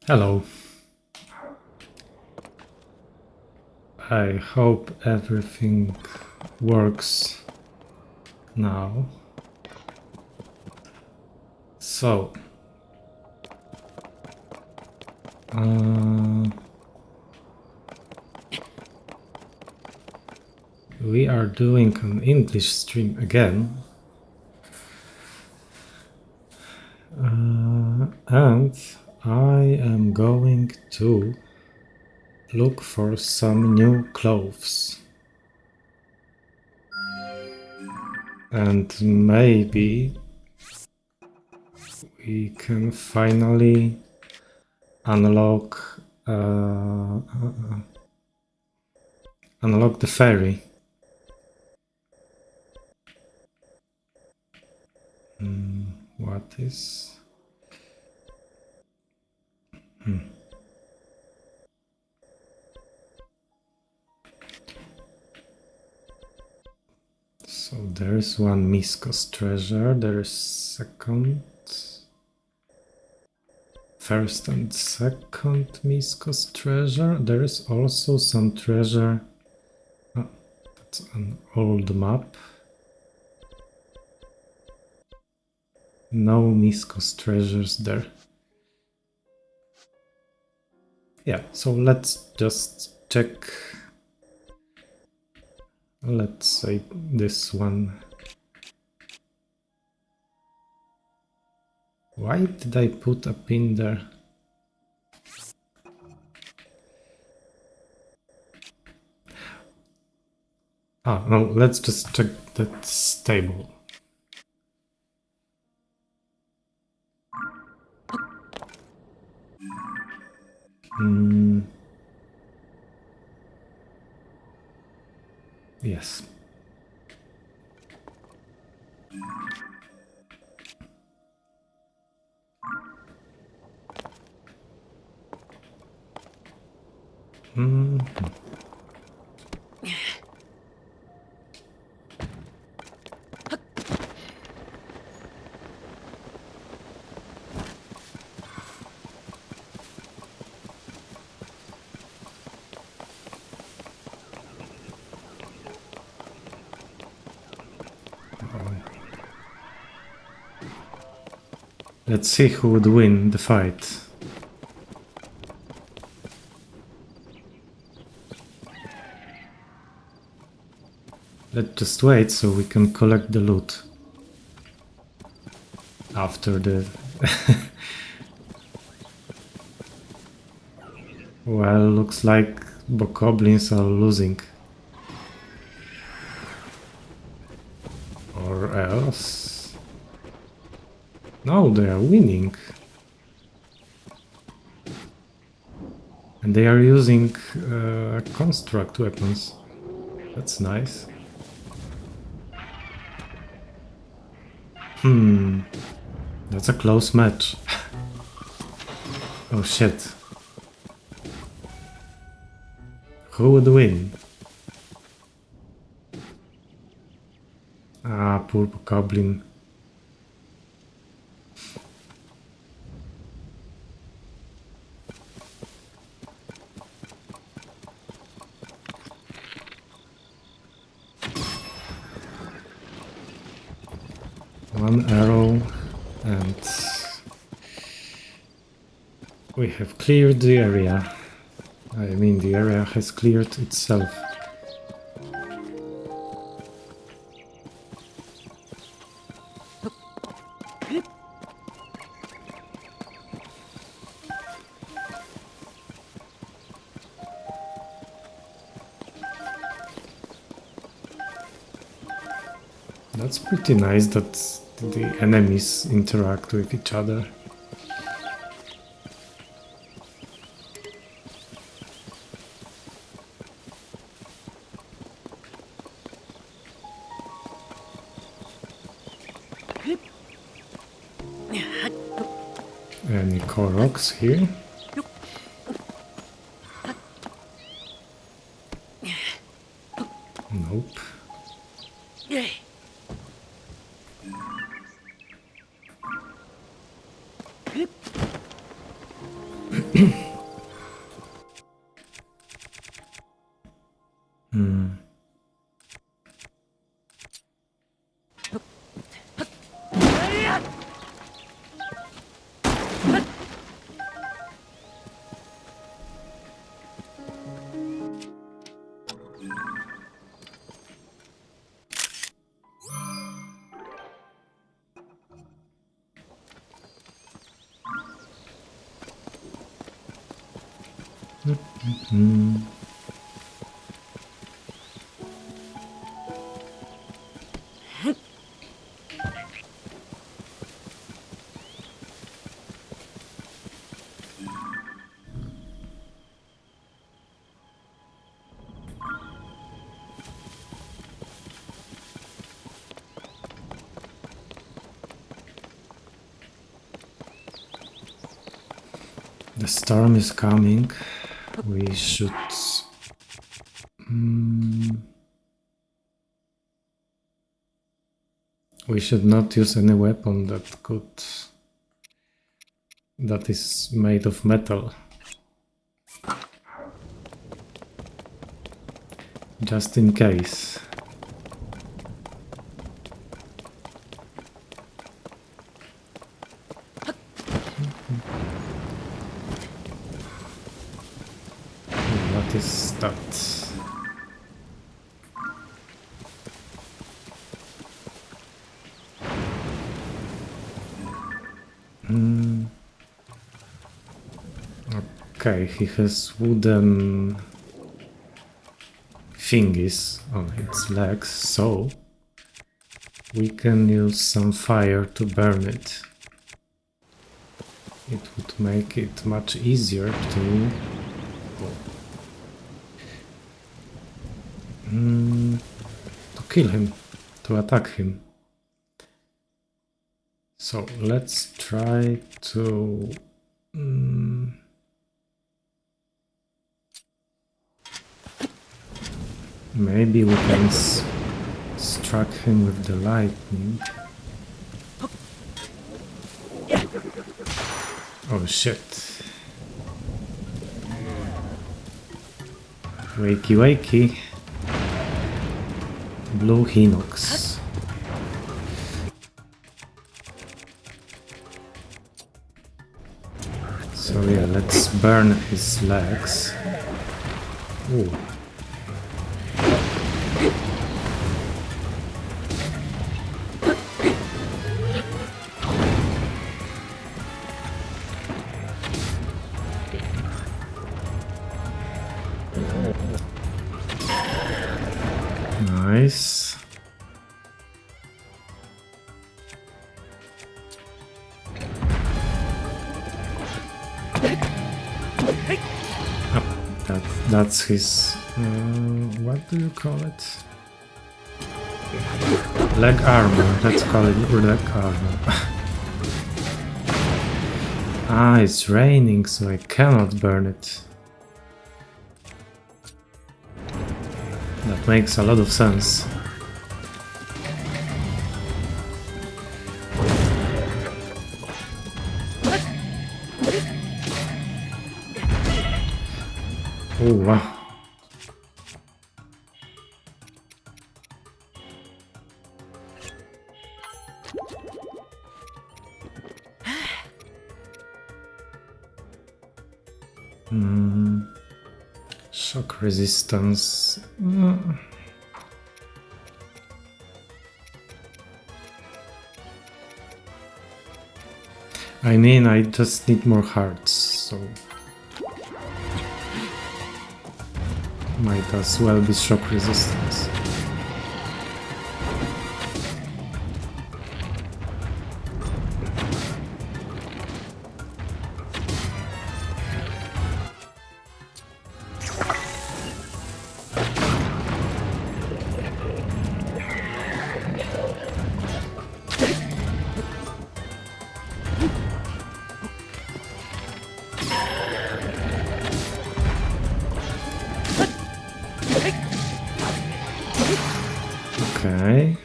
Hello. I hope everything works now. So, we are doing an English stream again. And I am going to look for some new clothes. And maybe we can finally unlock the ferry. What is... So there is one Miskos treasure, there is first and second Miskos treasure. There is also some treasure. Oh, that's an old map. No Miskos treasures there. Yeah, so let's just check. Let's say this one. Why did I put a pin there? Ah, no, let's just check that stable. Yes. Let's see who would win the fight. Let's just wait so we can collect the loot. After the... Well, looks like bokoblins are losing. Or else... No, they are winning. And they are using construct weapons. That's nice. That's a close match. Oh shit. Who would win? Ah, poor goblin. One arrow and we have cleared the area. I mean, the area has cleared itself. That's pretty nice that the enemies interact with each other. Any Koroks here? Nope. The storm is coming. We should... we should not use any weapon that is made of metal. Just in case. What is that? Okay, he has wooden thingies on its legs, so we can use some fire to burn it. It would make it much easier to kill him, to attack him. So let's try to maybe we can strike him with the lightning. Oh shit. Wakey wakey. Blue Hinox. So yeah, let's burn his legs. Ooh. Nice. That's his... what do you call it? Leg armor. Let's call it leg armor. Ah, it's raining, so I cannot burn it. That makes a lot of sense. Oh, wow. Shock resistance. I mean, I just need more hearts, so might as well be shock resistance. Okay.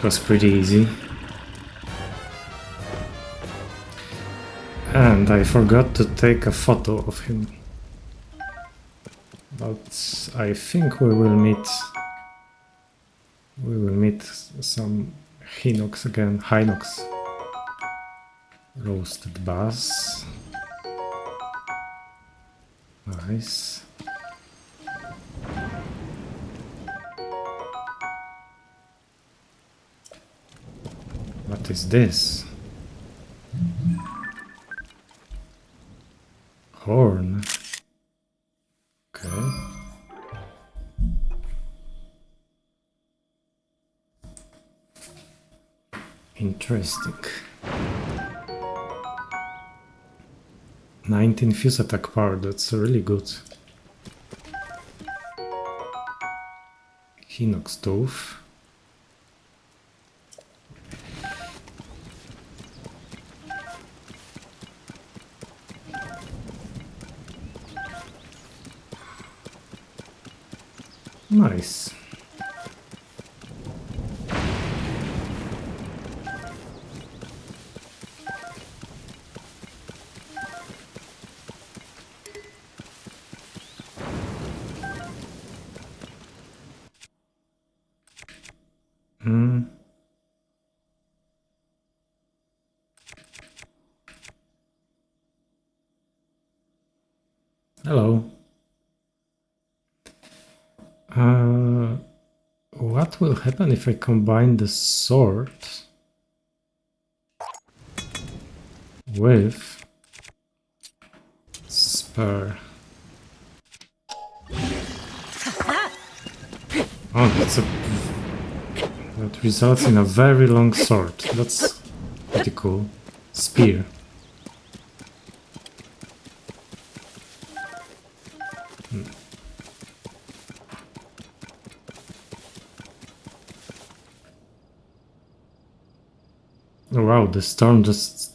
was pretty easy. And I forgot to take a photo of him. But I think we will meet some Hinox again. Hinox. Roasted bass. Nice. What is this? Horn. Okay. Interesting. 19 fuse attack power, that's really good. Hinox stove. Nice. Hello. What will happen if I combine the sword with spur? Oh, that results in a very long sword. That's pretty cool. Spear. Oh wow, the storm just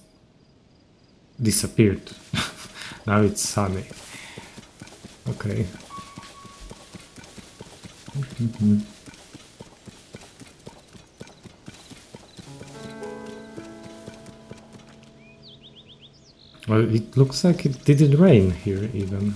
disappeared. Now it's sunny. Okay. Well, it looks like it didn't rain here even.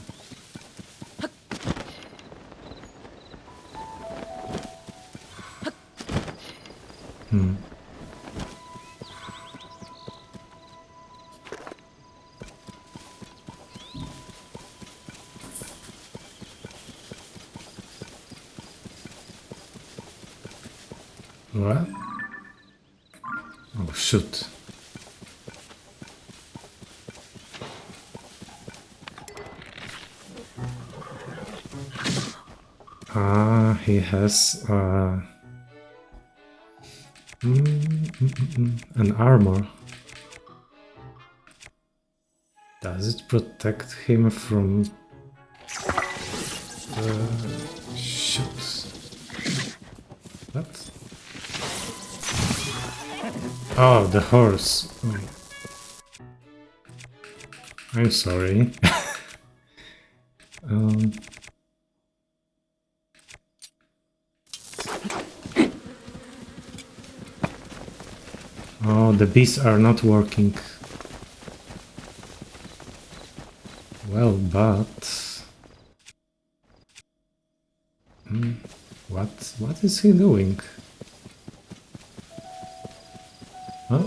What? Oh, shoot. He has an armor. Does it protect him from shoot? What? Oh, the horse. Oh. I'm sorry. Oh, the bees are not working well, but what is he doing? Huh?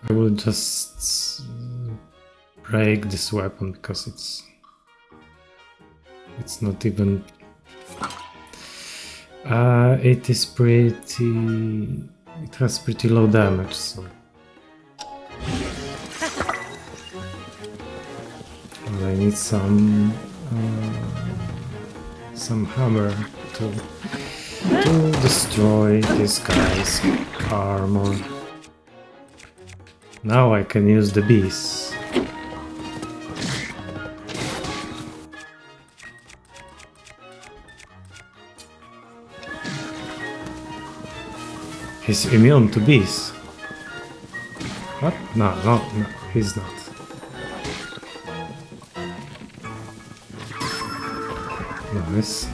I will just break this weapon because it's not even it is pretty, it has pretty low damage, so well, I need some hammer to destroy this guy's armor. Now I can use the bees. He's immune to bees. What? No, he's not. Nice.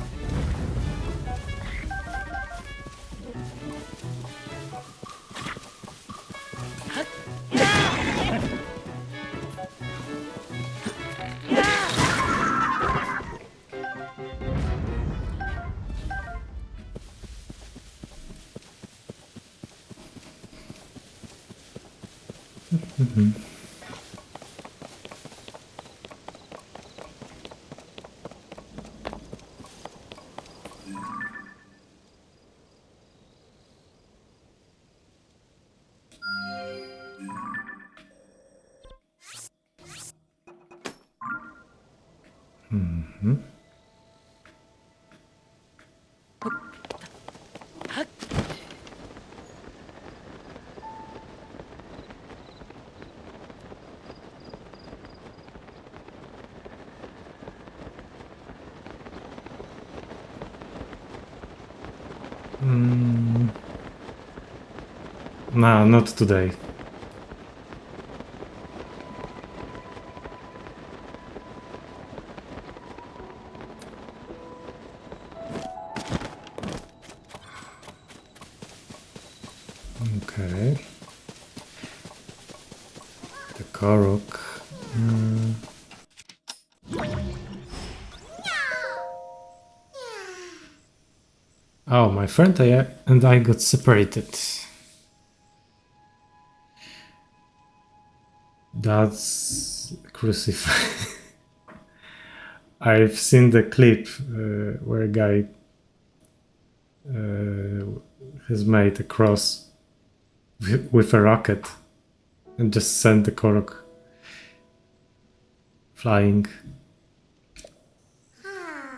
Nah, not today. Okay. The Korok. Oh, my friend and I got separated. That's crucified. I've seen the clip where a guy has made a cross with a rocket and just sent the Korok flying.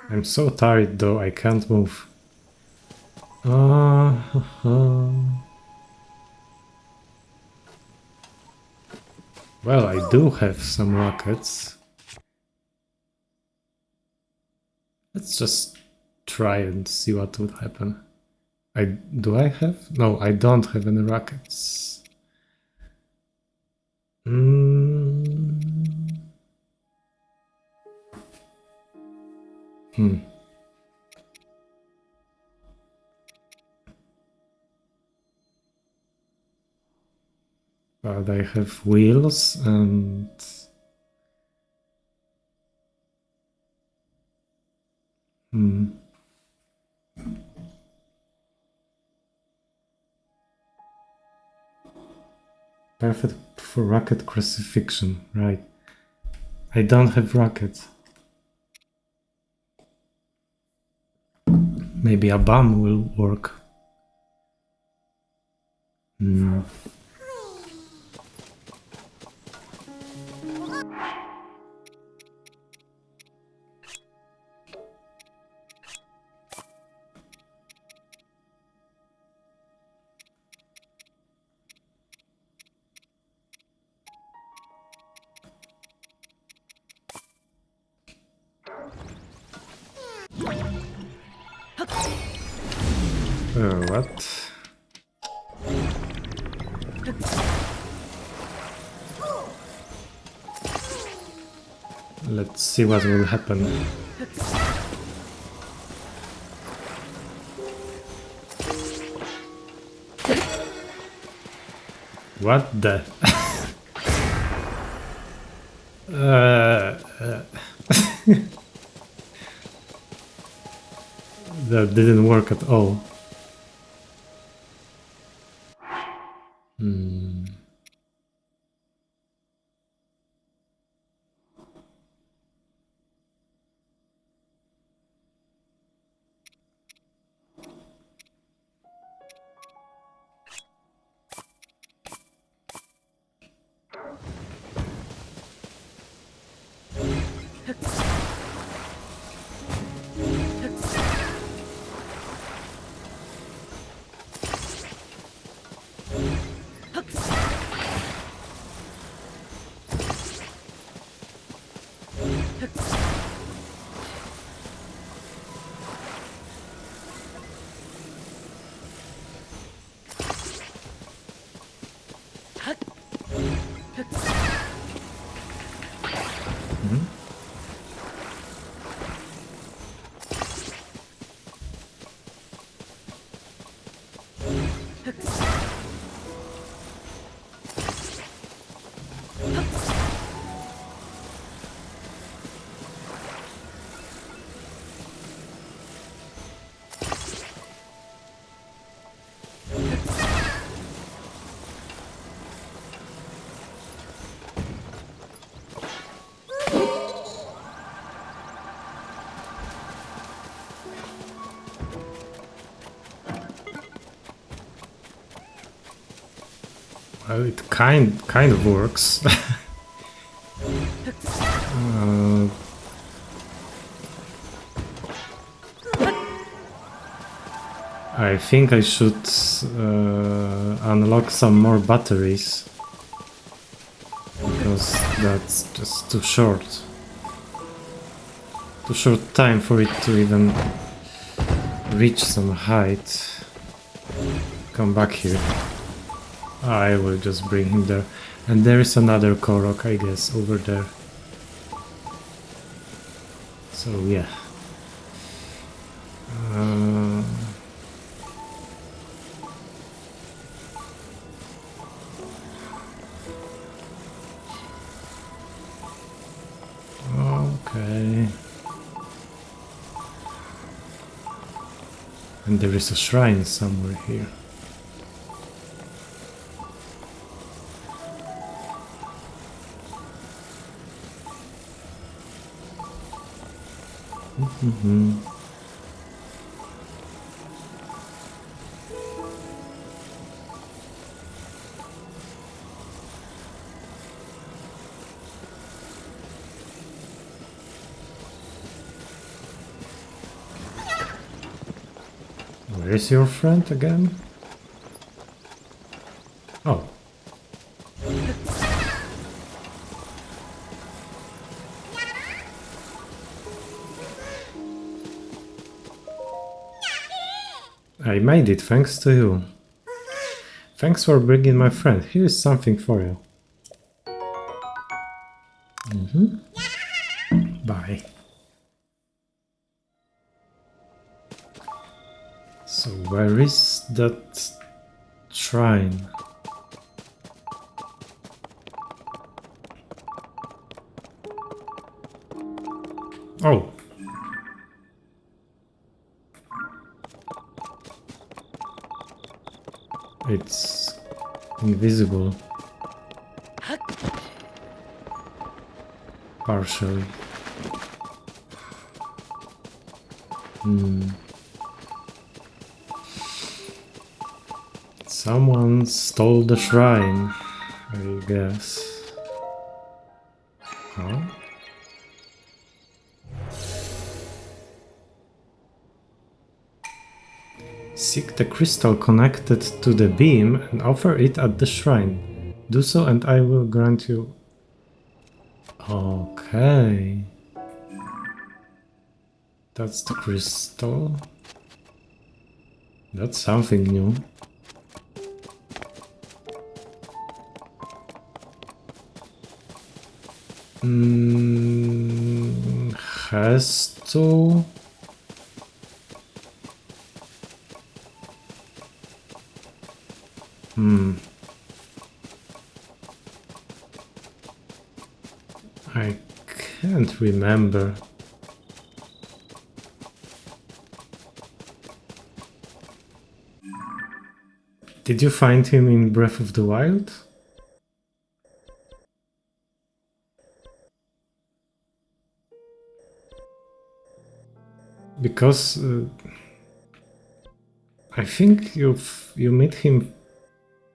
I'm so tired though, I can't move. Well, I do have some rockets. Let's just try and see what would happen. Do I have? No, I don't have any rockets. But I have wheels and... Perfect for rocket crucifixion, right. I don't have rockets. Maybe a bomb will work. What? Let's see what will happen. What the? That didn't work at all. Well, it kind of works. I think I should unlock some more batteries, because that's just too short. Too short time for it to even reach some height. Come back here. I will just bring him there. And there is another Korok, I guess, over there. So yeah. Okay. And there is a shrine somewhere here. Where is your friend again? Oh. I made it, thanks to you. Thanks for bringing my friend. Here is something for you. Bye. So where is that shrine? Oh. It's invisible. Partially. Someone stole the shrine, I guess. Huh? Seek the crystal connected to the beam and offer it at the shrine. Do so and I will grant you... Okay. That's the crystal. That's something new. Has to... I can't remember. Did you find him in Breath of the Wild? Because I think you meet him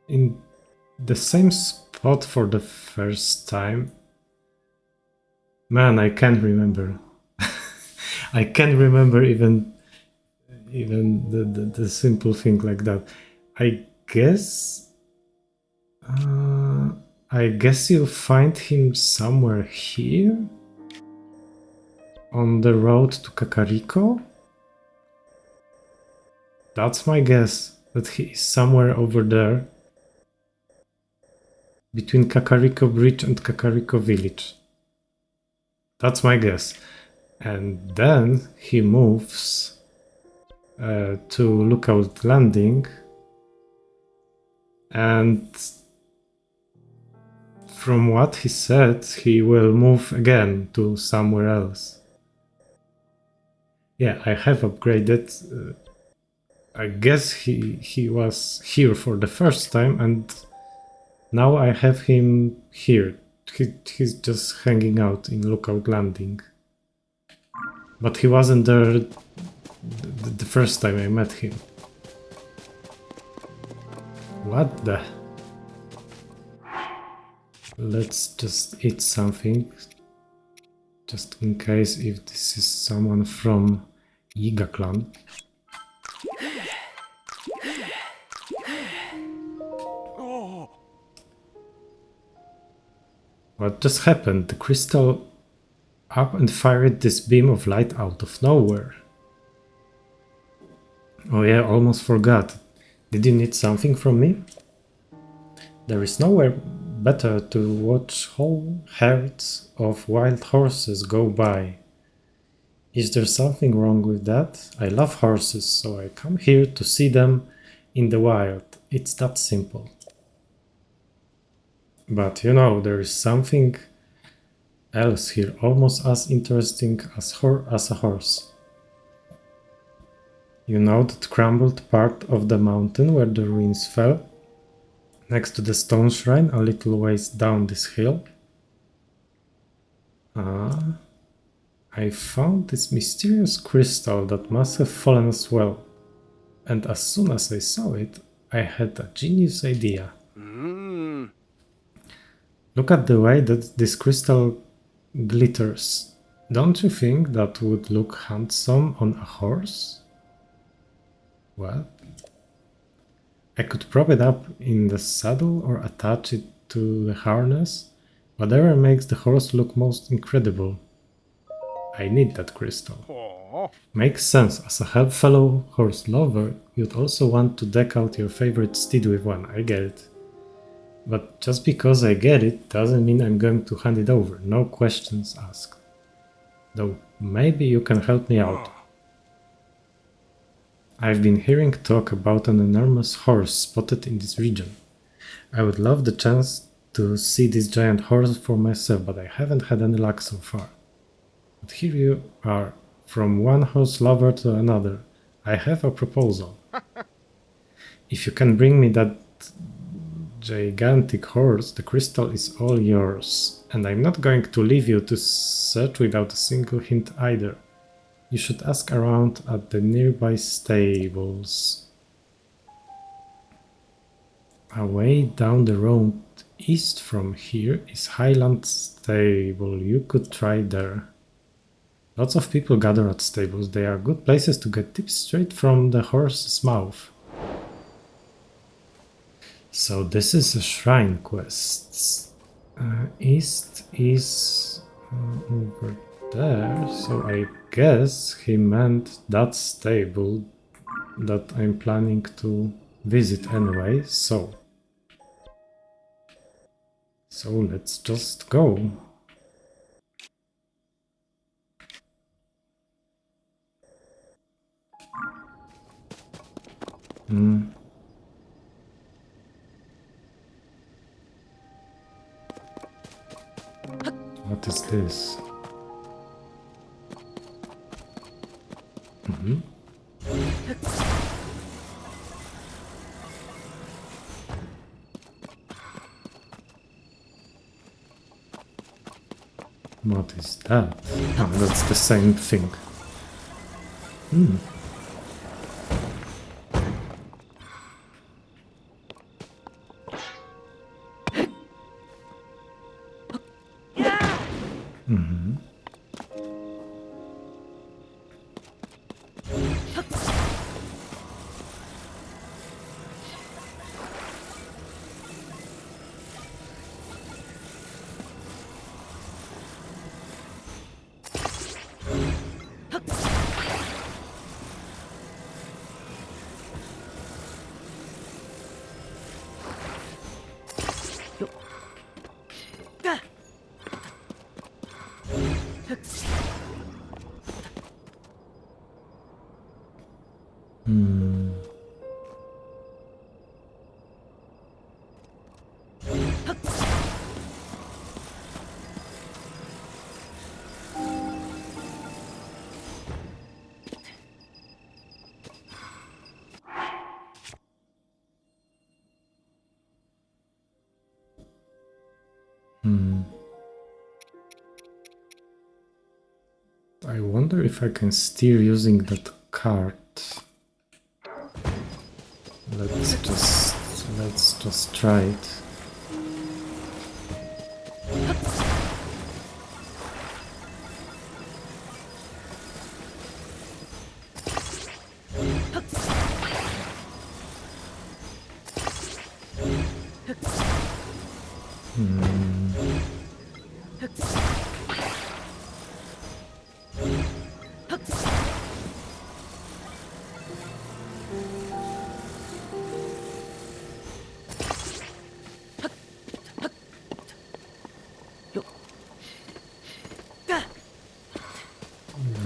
in the same spot for the first time. Man, I can't remember. I can't remember even the simple thing like that. I guess you find him somewhere here on the road to Kakariko. That's my guess, that he is somewhere over there between Kakariko Bridge and Kakariko Village. That's my guess. And then he moves to Lookout Landing And from what he said, he will move again to somewhere else. Yeah, I have upgraded. I guess he was here for the first time, and now I have him here. He's just hanging out in Lookout Landing. But he wasn't there the first time I met him. What the? Let's just eat something. Just in case if this is someone from Yiga clan. What just happened? The crystal up and fired this beam of light out of nowhere. Oh yeah, almost forgot. Did you need something from me? There is nowhere better to watch whole herds of wild horses go by. Is there something wrong with that? I love horses, so I come here to see them in the wild. It's that simple. But you know, there is something else here, almost as interesting as a horse. You know that crumbled part of the mountain where the ruins fell? Next to the stone shrine, a little ways down this hill. I found this mysterious crystal that must have fallen as well. And as soon as I saw it, I had a genius idea. Look at the way that this crystal glitters. Don't you think that would look handsome on a horse? What? I could prop it up in the saddle or attach it to the harness. Whatever makes the horse look most incredible. I need that crystal. Aww. Makes sense. As a fellow horse lover, you'd also want to deck out your favorite steed with one. I get it. But just because I get it doesn't mean I'm going to hand it over. No questions asked. Though maybe you can help me out. I've been hearing talk about an enormous horse spotted in this region. I would love the chance to see this giant horse for myself, but I haven't had any luck so far. But here you are, from one horse lover to another. I have a proposal. If you can bring me that gigantic horse, the crystal is all yours. And I'm not going to leave you to search without a single hint either. You should ask around at the nearby stables. Away down the road east from here is Highland Stable. You could try there. Lots of people gather at stables. They are good places to get tips straight from the horse's mouth. So this is a shrine quest. East is over there. So I guess he meant that stable that I'm planning to visit anyway. So let's just go. What is this? What is that? Oh, that's the same thing. I wonder if I can steer using that cart. Let's just try it.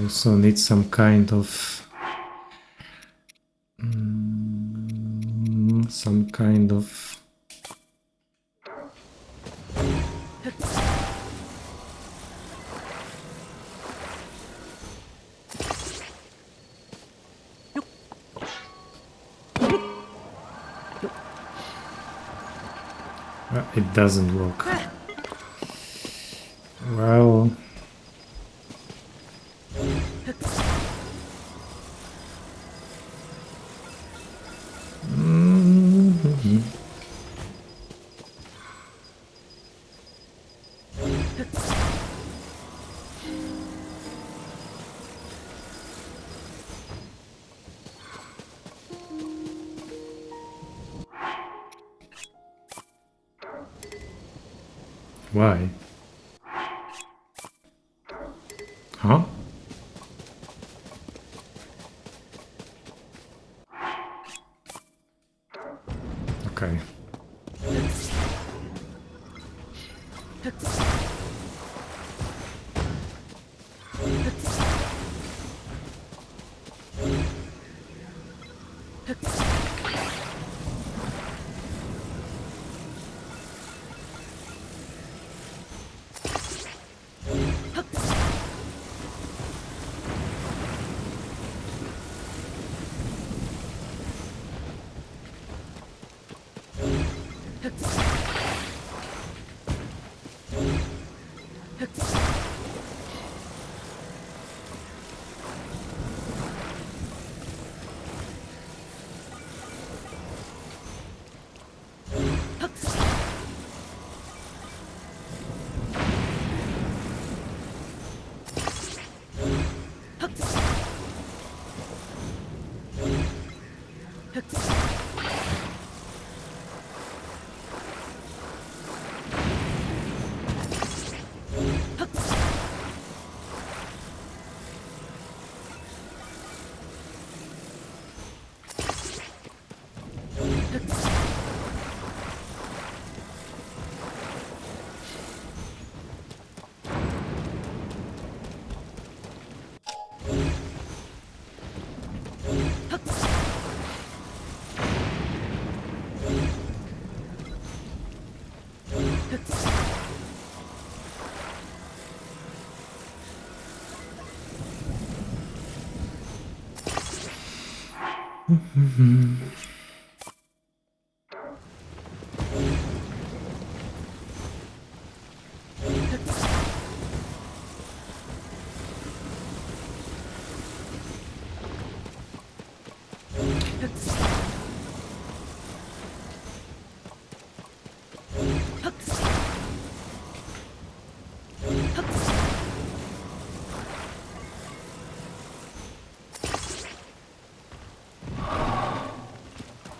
Also need some kind of it doesn't work. Well, why? Huh? Okay.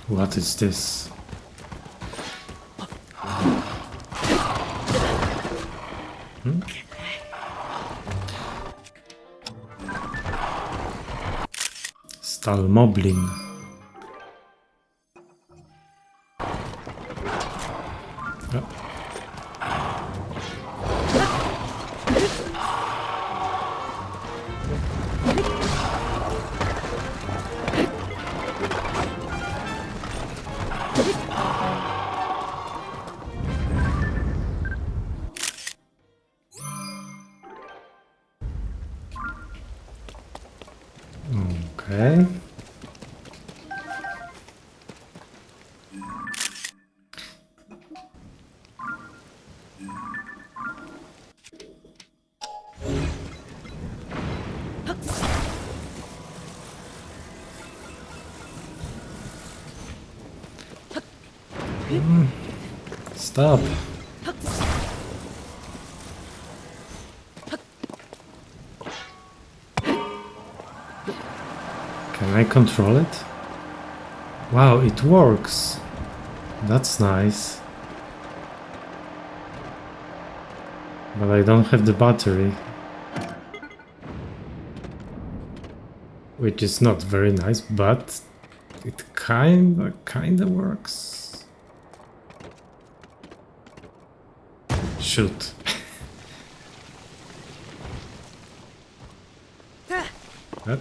What is this? Stalmoblin. Okay. Stop. Can I control it? Wow, it works. That's nice. But I don't have the battery. Which is not very nice, but it kinda works. Shoot. Yep.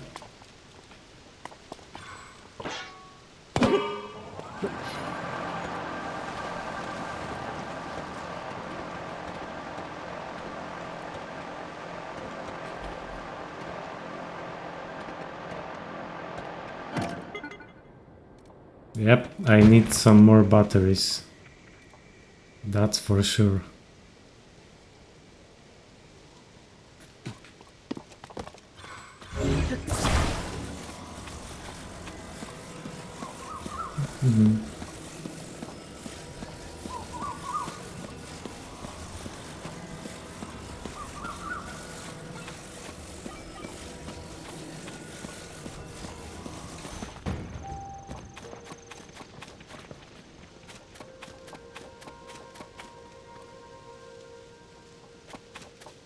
Yep, I need some more batteries. That's for sure.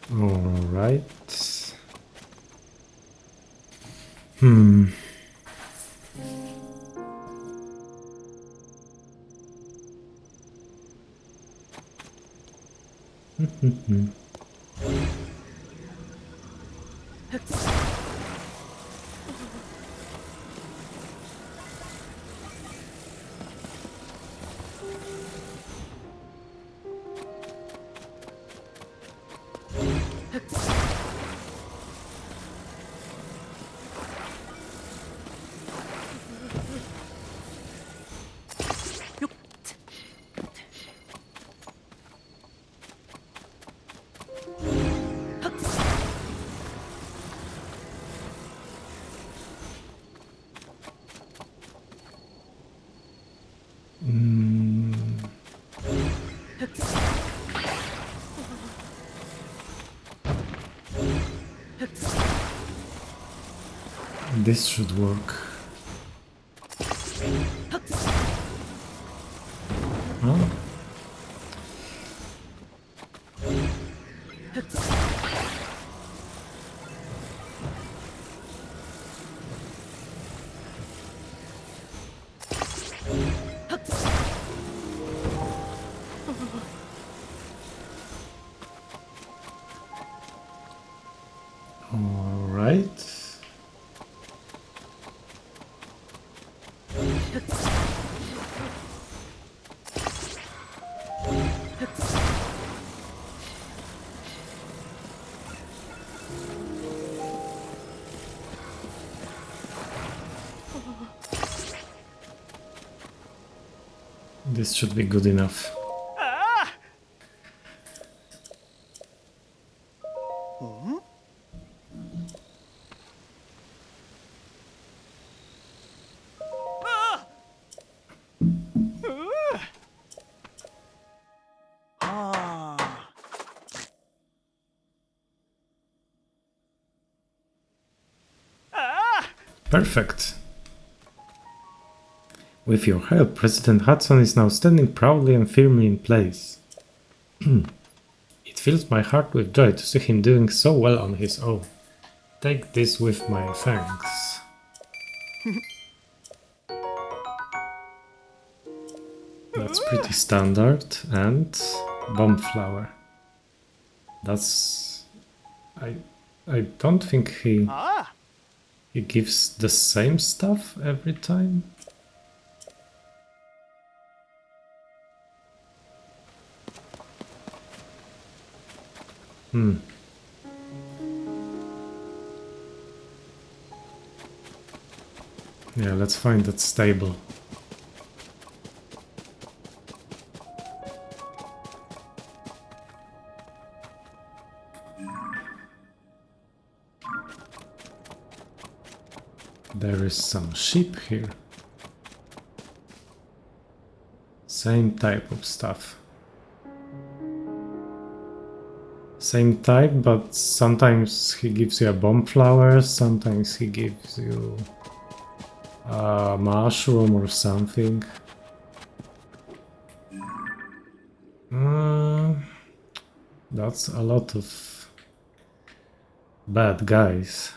Alright. This should work. Huh? Alright. This should be good enough. Perfect. With your help, President Hudson is now standing proudly and firmly in place. It fills my heart with joy to see him doing so well on his own. Take this with my thanks. That's pretty standard. And bomb flower. That's... I don't think he gives the same stuff every time. Yeah, let's find that stable. There is some sheep here. Same type of stuff. Same type, but sometimes he gives you a bomb flower, sometimes he gives you a mushroom or something. That's a lot of bad guys.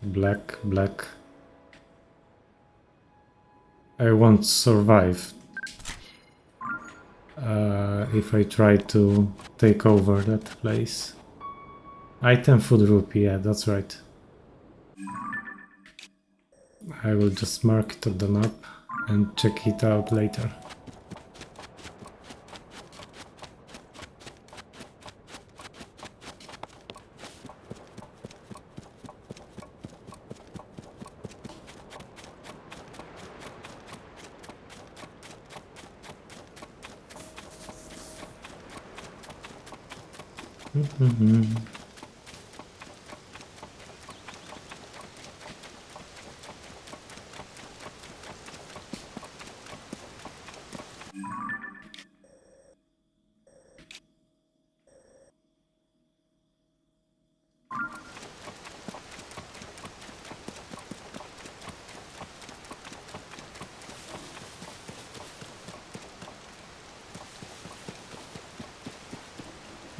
Black, black. I won't survive if I try to take over that place. Item food rupee, yeah, that's right. I will just mark it on the map and check it out later.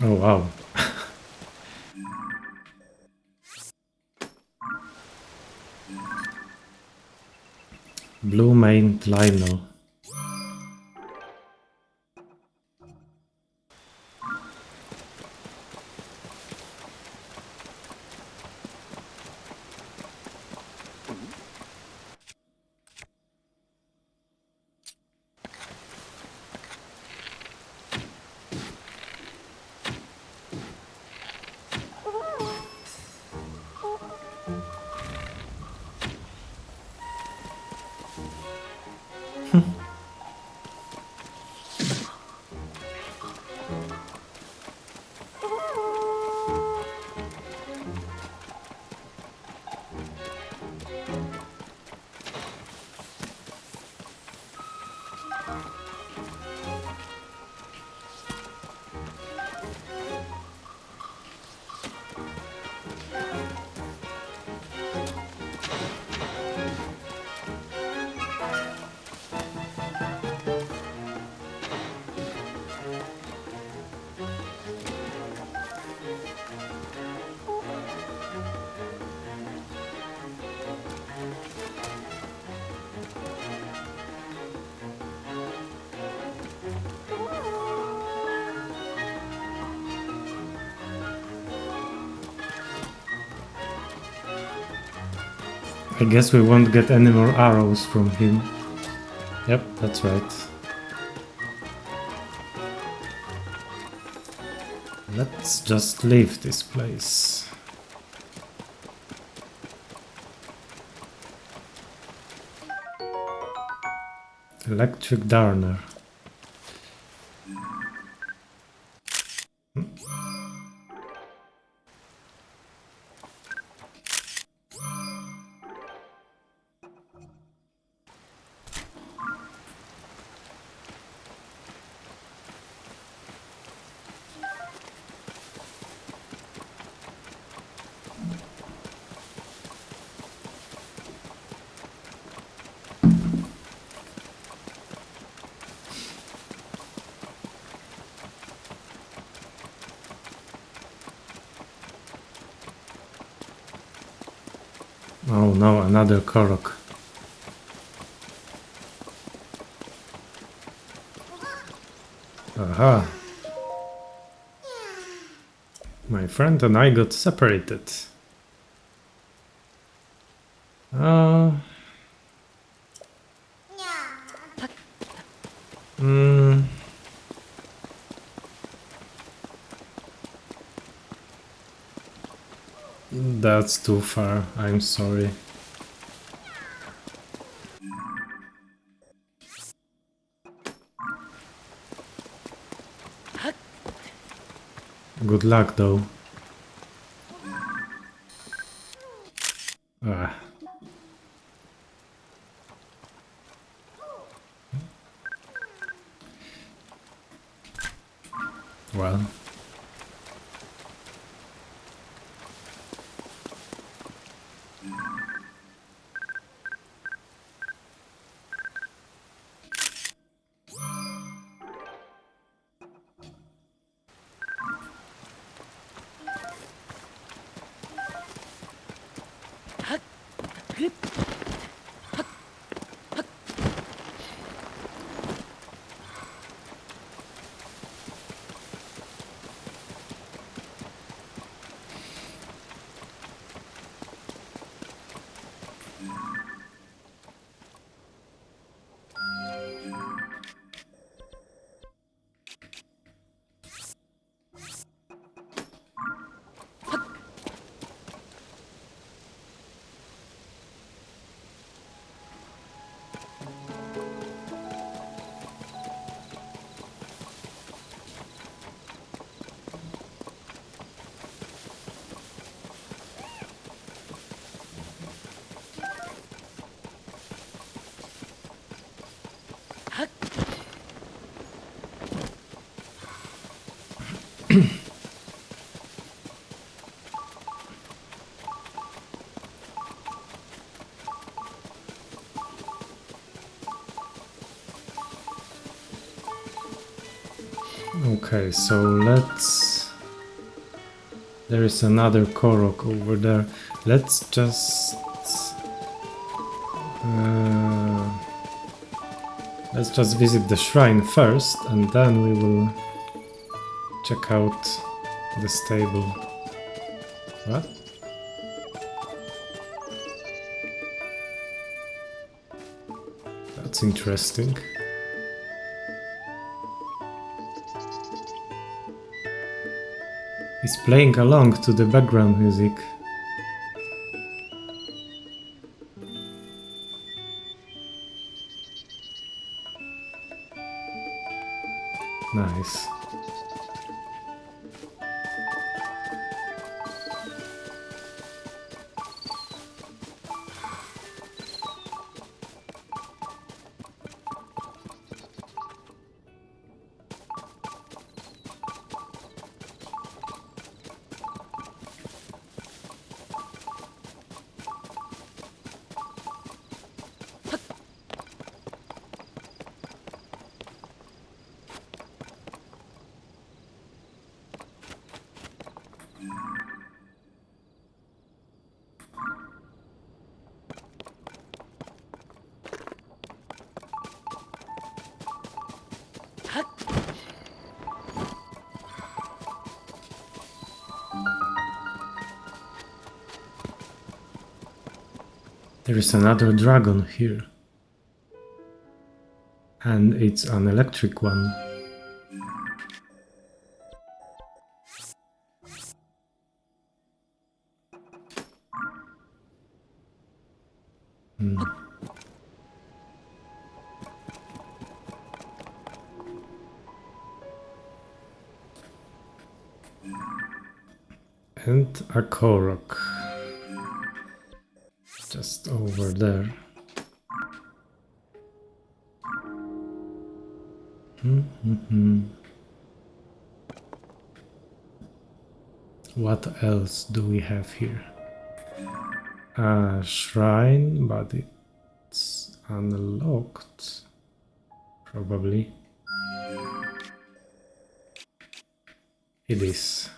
Oh wow. Blue maned lino. I guess we won't get any more arrows from him. Yep, that's right. Let's just leave this place. Electric Darner. Oh no, another Korok. Aha. My friend and I got separated. Uh, That's too far, I'm sorry. Good luck though. Ah. Well. Okay, so let's... There is another Korok over there. Let's just... let's just visit the shrine first, and then we will check out the stable. What? That's interesting. He's playing along to the background music. Nice. There is another dragon here. And it's an electric one. And a Korok. Just over there. What else do we have here? A shrine, but it's unlocked. Probably. It is.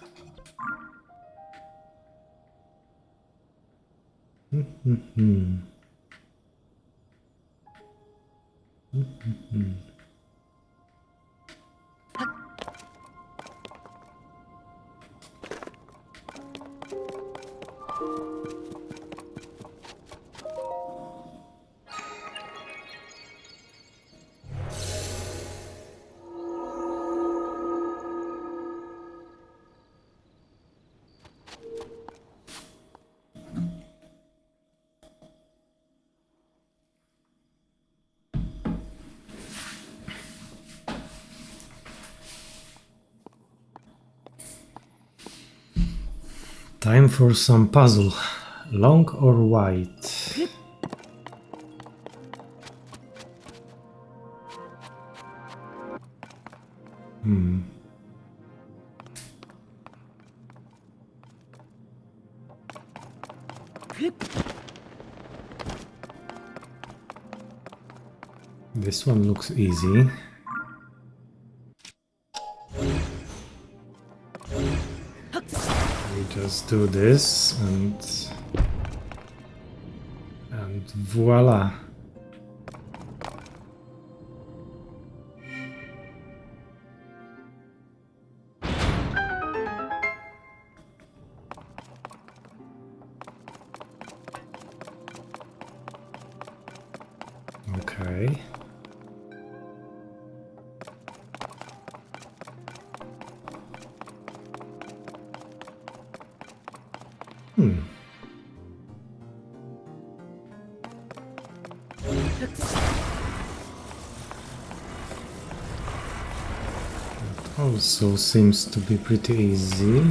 Time for some puzzle. Long or wide? This one looks easy. We just do this and voila. Okay. That also seems to be pretty easy.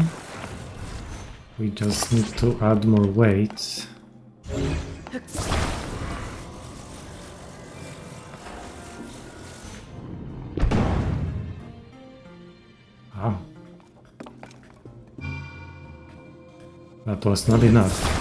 We just need to add more weight. Ah. That was not enough.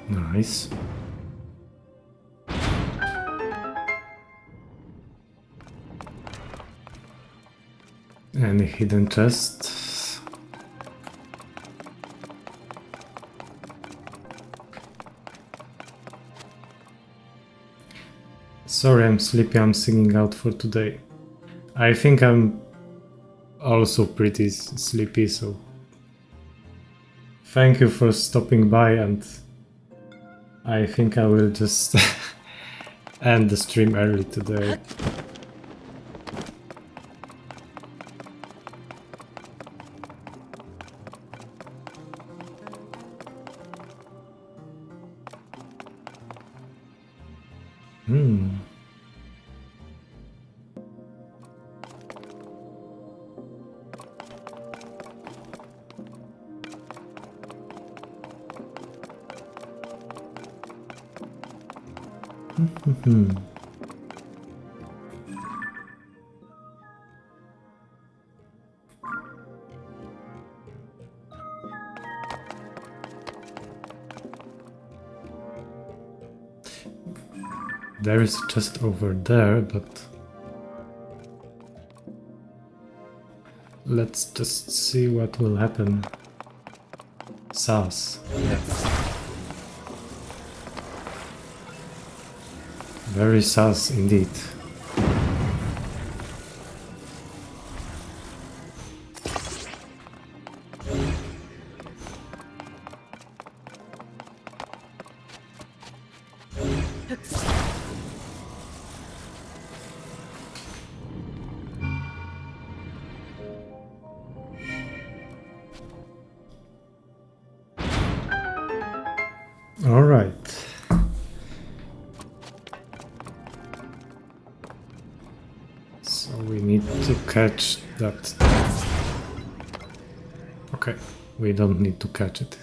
Nice. Any hidden chests? Sorry, I'm sleepy. I'm singing out for today. I think I'm also pretty sleepy, so thank you for stopping by, and I think I will just end the stream early today. There is a chest over there, but let's just see what will happen. Sus. Yeah. Very sus indeed. All right. So we need to catch that. Okay, we don't need to catch it.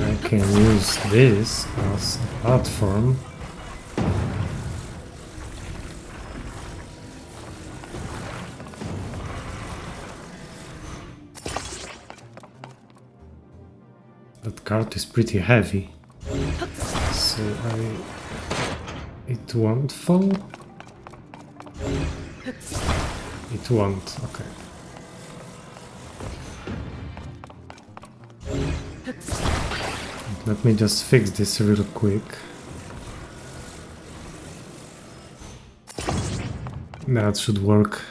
I can use this as a platform. That card is pretty heavy. So it won't fall? It won't, okay. Let me just fix this real quick. That should work.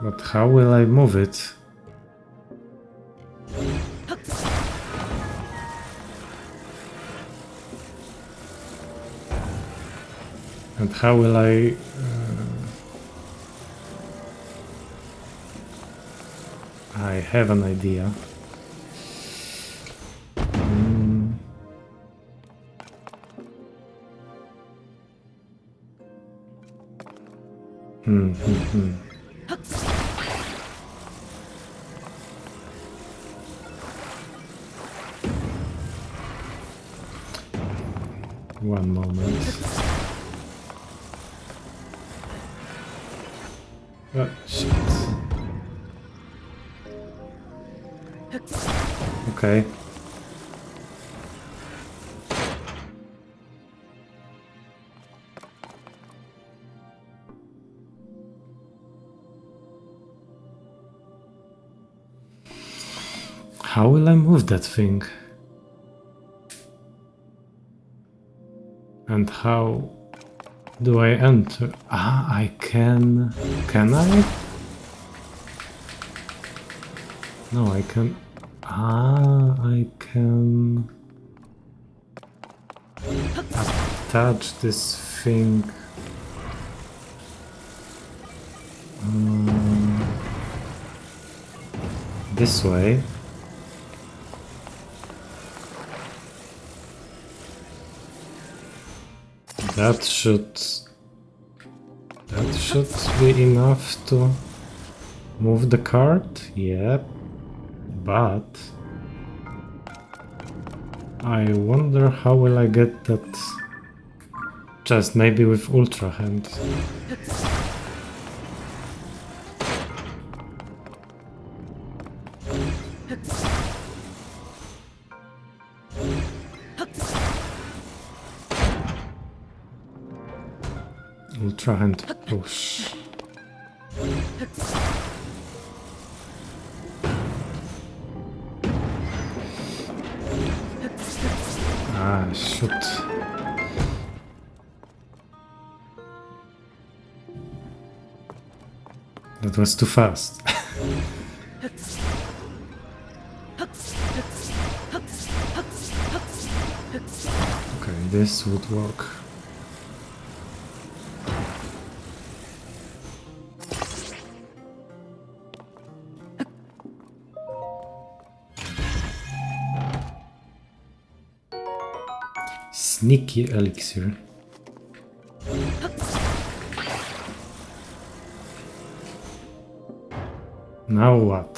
But how will I move it? And how will I... I have an idea. One moment. Oh, shit. Okay. How will I move that thing? And how do I enter? Ah, I can... Can I? No, I can... Ah, I can... attach this thing... this way. That should be enough to move the card. Yep. But I wonder how will I get that chest, maybe with Ultra Hand. Ultra Hand push. Ah, shoot. That was too fast. Okay, this would work. Sneaky elixir. Now what?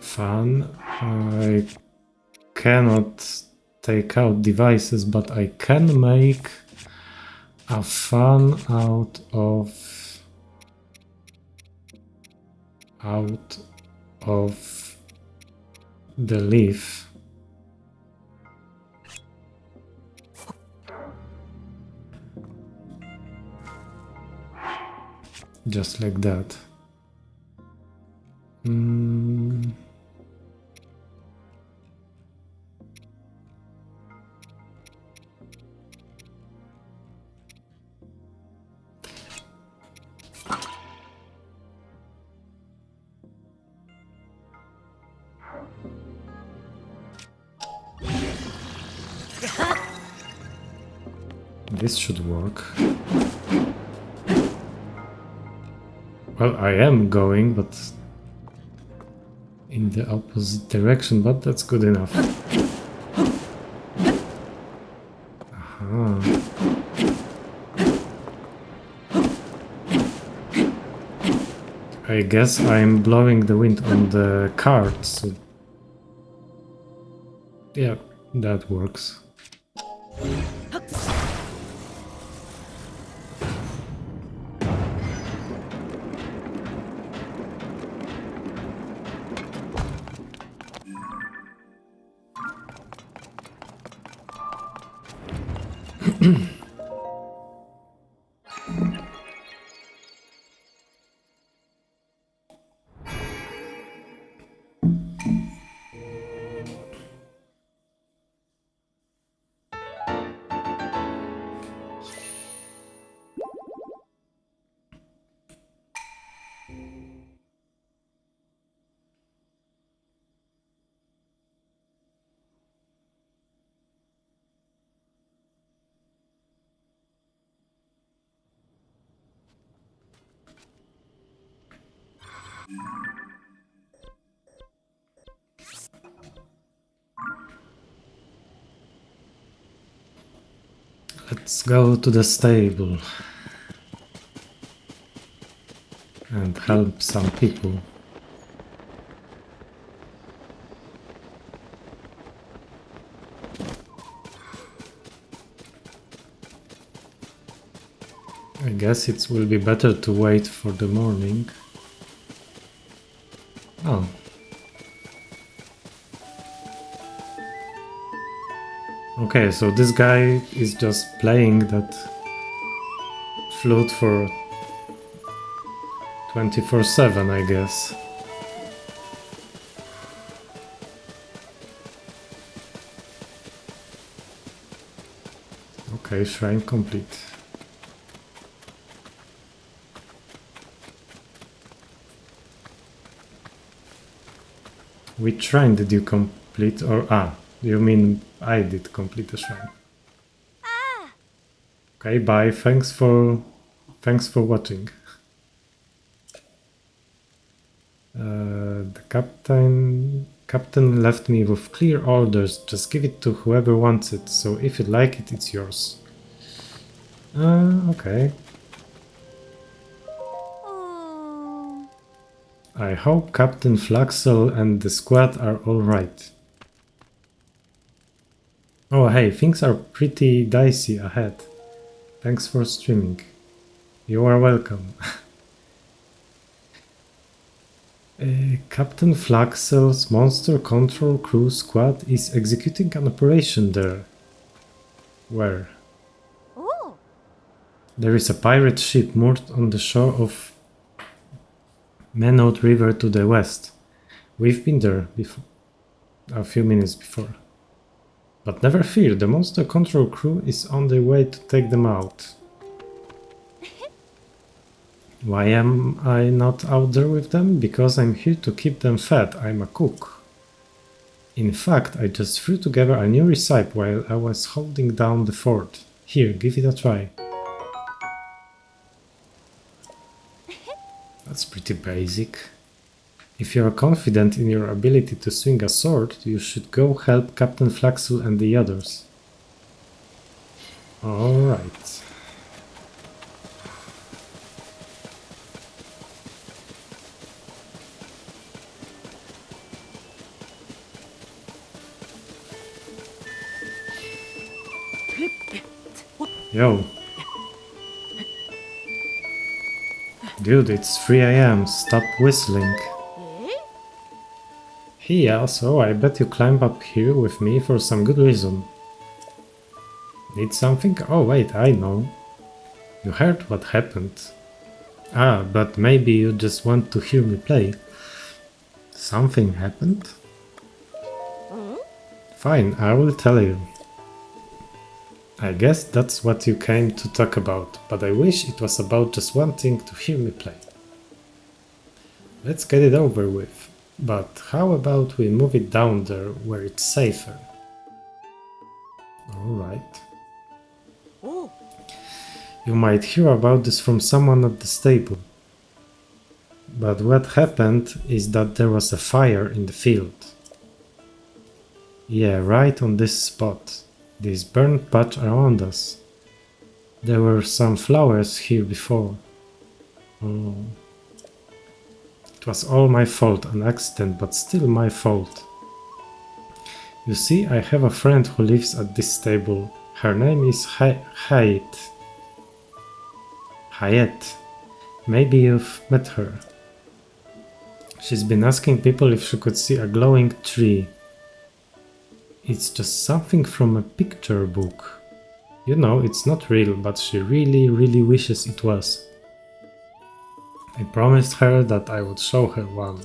Fun. I cannot take out devices, but I can make a fan out of the leaf. Just like that. This should work. Well, I am going, but in the opposite direction, but that's good enough. Aha. I guess I'm blowing the wind on the cart, so yeah, that works. Let's go to the stable and help some people. I guess it will be better to wait for the morning. Oh. Okay, so this guy is just playing that flute for 24/7, I guess. Okay, shrine complete. Which shrine did you complete? Or you mean I did complete the shrine? Okay, bye. Thanks for watching. The captain left me with clear orders. Just give it to whoever wants it. So if you like it, it's yours. Okay. I hope Captain Flaxel and the squad are alright. Oh hey, things are pretty dicey ahead. Thanks for streaming. You are welcome. Captain Flaxel's Monster Control Crew squad is executing an operation there. Where? Oh. There is a pirate ship moored on the shore of Menot River to the west. We've been there before, a few minutes before. But never fear, the Monster Control Crew is on their way to take them out. Why am I not out there with them? Because I'm here to keep them fed. I'm a cook. In fact, I just threw together a new recipe while I was holding down the fort. Here, give it a try. That's pretty basic. If you are confident in your ability to swing a sword, you should go help Captain Flaxel and the others. Alright. Yo. Dude, it's 3 AM. Stop whistling. Yeah, so I bet you climb up here with me for some good reason. Need something? Oh wait, I know. You heard what happened. But maybe you just want to hear me play. Something happened? Fine, I will tell you. I guess that's what you came to talk about, but I wish it was about just wanting to hear me play. Let's get it over with. But how about we move it down there where it's safer? Alright. You might hear about this from someone at the stable. But what happened is that there was a fire in the field. Yeah, right on this spot. This burnt patch around us. There were some flowers here before. Oh. It was all my fault, an accident, but still my fault. You see, I have a friend who lives at this stable. Her name is Hayat. Hayat. Maybe you've met her. She's been asking people if she could see a glowing tree. It's just something from a picture book. You know, it's not real, but she really, really wishes it was. I promised her that I would show her one.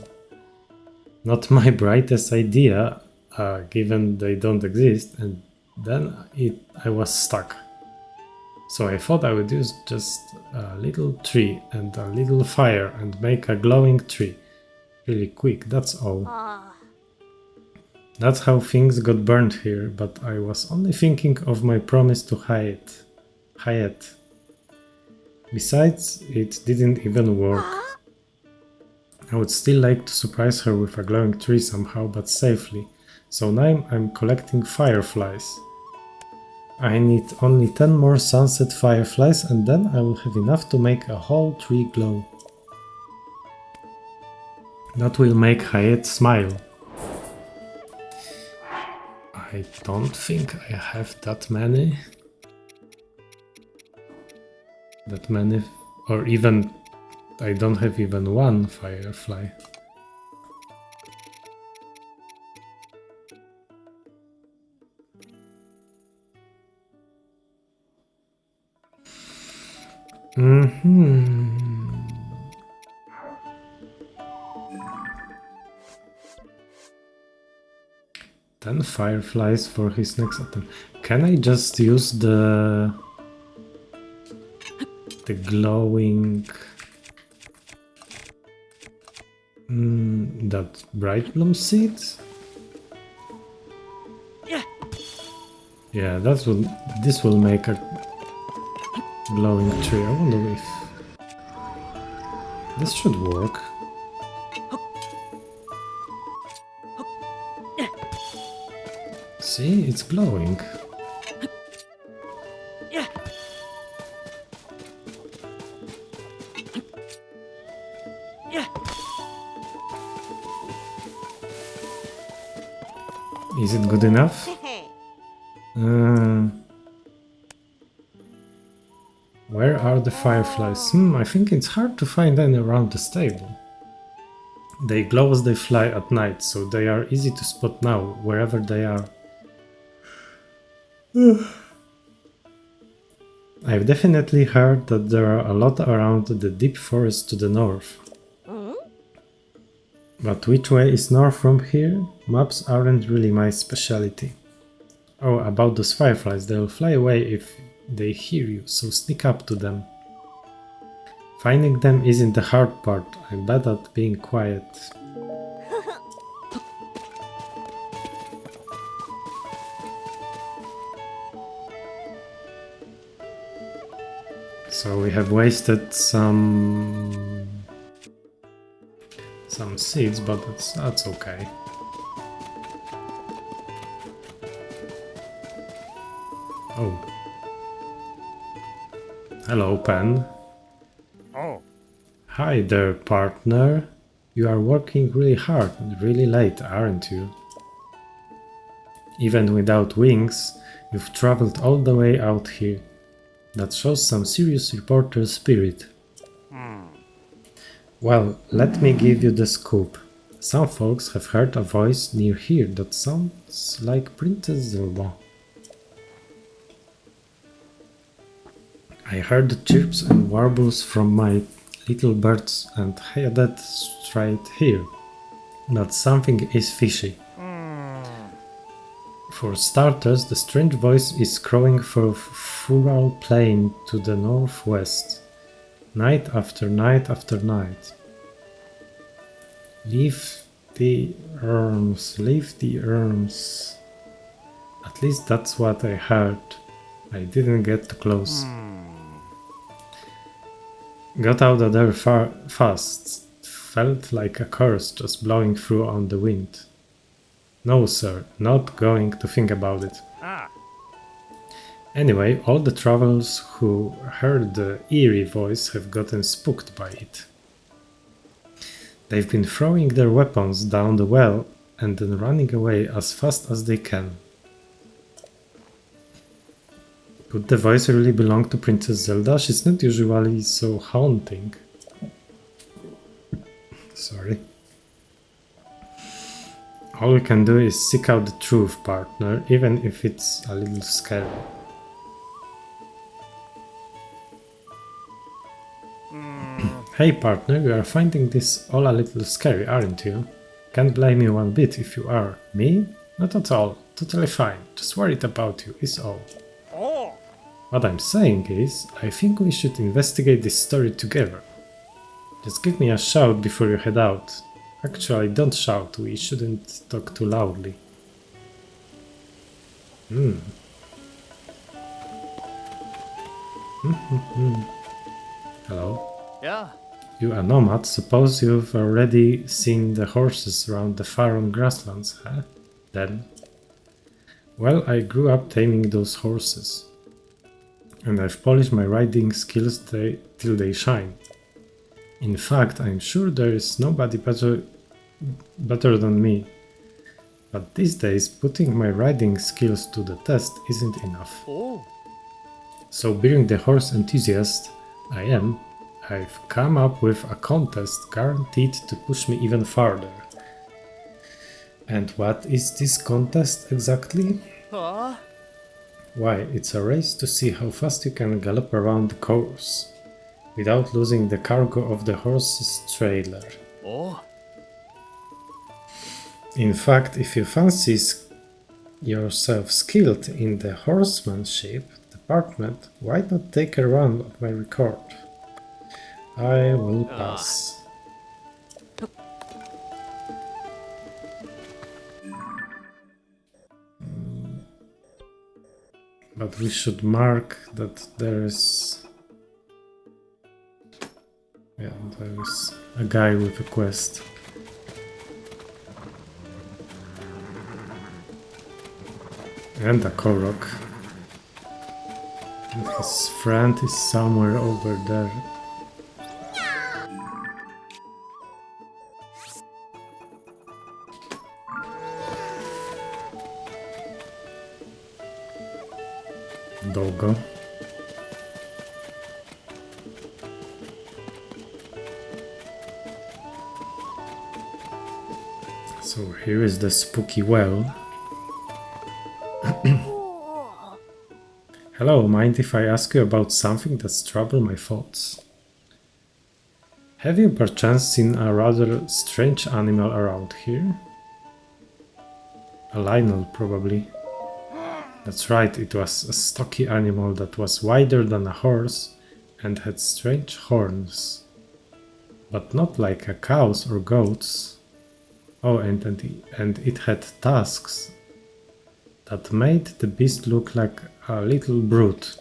Not my brightest idea, given they don't exist, and then I was stuck. So I thought I would use just a little tree and a little fire and make a glowing tree. Really quick, that's all. That's how things got burned here, but I was only thinking of my promise to Hayat. Besides, it didn't even work. I would still like to surprise her with a glowing tree somehow, but safely. So now I'm collecting fireflies. I need only 10 more sunset fireflies and then I will have enough to make a whole tree glow. That will make Hayat smile. I don't think I have that many. Or even I don't have even one firefly. Mm-hmm. Ten fireflies for his next attempt. Can I just use the glowing that bright bloom seed? Yeah, this will make a glowing tree. I wonder if this should work. See, it's glowing. Is it good enough? Where are the fireflies? I think it's hard to find any around the stable. They glow as they fly at night, so they are easy to spot now, wherever they are. I've definitely heard that there are a lot around the deep forest to the north. But which way is north from here? Maps aren't really my specialty. Oh, about those fireflies, they'll fly away if they hear you, so sneak up to them. Finding them isn't the hard part, I'm bad at being quiet. So we have wasted some seeds, but that's okay. Oh. Hello, Pen. Oh. Hi there, partner. You are working really hard and really late, aren't you? Even without wings, you've traveled all the way out here. That shows some serious reporter spirit. Well, let me give you the scoop. Some folks have heard a voice near here that sounds like Princess Zelda. I heard the chirps and warbles from my little birds and headed straight here. But something is fishy. For starters, the strange voice is crowing for Fural Plain to the northwest. Night after night after night. Leave the arms, leave the arms. At least that's what I heard. I didn't get too close. Got out of there fast. felt like a curse just blowing through on the wind. No, sir, not going to think about it. Anyway, all the travelers who heard the eerie voice have gotten spooked by it. They've been throwing their weapons down the well and then running away as fast as they can. Could the voice really belong to Princess Zelda? She's not usually so haunting. Sorry. All we can do is seek out the truth, partner, even if it's a little scary. Hey partner, you are finding this all a little scary, aren't you? Can't blame you one bit if you are. Me? Not at all. Totally fine. Just worried about you, is all. What I'm saying is, I think we should investigate this story together. Just give me a shout before you head out. Actually, don't shout, we shouldn't talk too loudly. Hello? Yeah. You a nomad, suppose you've already seen the horses around the Faron grasslands, huh? Then? Well, I grew up taming those horses. And I've polished my riding skills till they shine. In fact, I'm sure there is nobody better than me. But these days, putting my riding skills to the test isn't enough. Oh. So being the horse enthusiast I am, I've come up with a contest guaranteed to push me even farther. And what is this contest exactly? Why, it's a race to see how fast you can gallop around the course without losing the cargo of the horse's trailer. Oh. In fact, if you fancy yourself skilled in the horsemanship department, why not take a run at my record? I will pass. But we should mark that there is... Yeah, there is a guy with a quest. And a Korok. And his friend is somewhere over there. Doggo. So here is the spooky well. Hello, mind if I ask you about something that's troubled my thoughts? Have you perchance seen a rather strange animal around here? A lionel, probably. That's right, it was a stocky animal that was wider than a horse and had strange horns. But not like a cow's or goat's. Oh, and it had tusks that made the beast look like a little brute.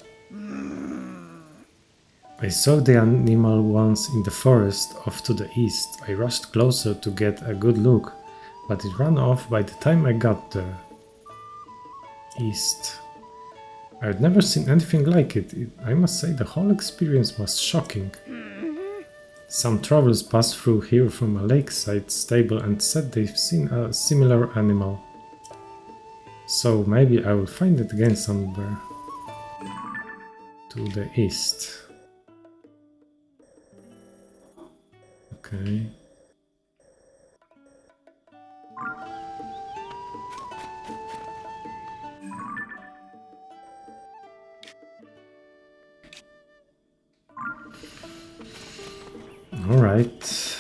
I saw the animal once in the forest off to the east. I rushed closer to get a good look, but it ran off by the time I got there. East. I'd never seen anything like it. I must say the whole experience was shocking. Some travelers passed through here from a lakeside stable and said they've seen a similar animal. So maybe I will find it again somewhere. To the east. Okay. All right.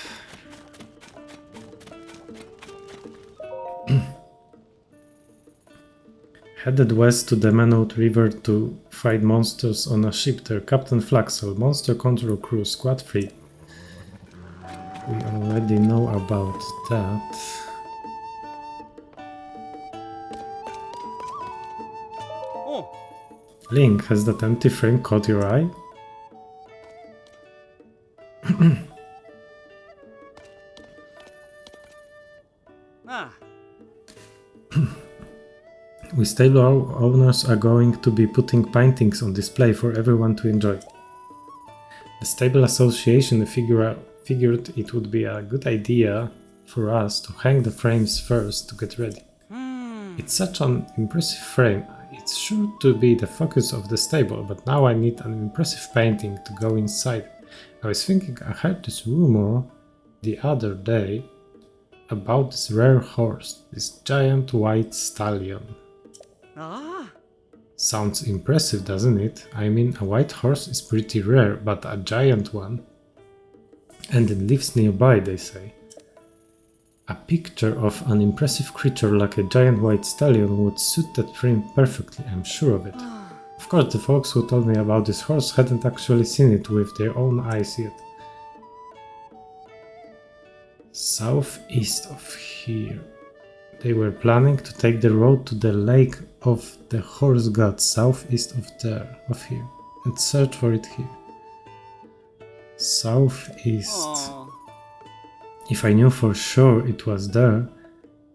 Headed west to the Manute River to fight monsters on a ship there. Captain Flaxel, Monster Control Crew, Squad 3. We already know about that. Oh. Link, has that empty frame caught your eye? We stable owners are going to be putting paintings on display for everyone to enjoy. The stable association figured it would be a good idea for us to hang the frames first to get ready. It's such an impressive frame. It's sure to be the focus of the stable, but now I need an impressive painting to go inside. I was thinking I heard this rumor the other day about this rare horse, this giant white stallion. Ah. Sounds impressive, doesn't it? I mean, a white horse is pretty rare, but a giant one. And it lives nearby, they say. A picture of an impressive creature like a giant white stallion would suit that frame perfectly, I'm sure of it. Of course, the folks who told me about this horse hadn't actually seen it with their own eyes yet. Southeast of here. They were planning to take the road to the lake of the horse god southeast of here, and search for it here. Southeast. Aw. If I knew for sure it was there,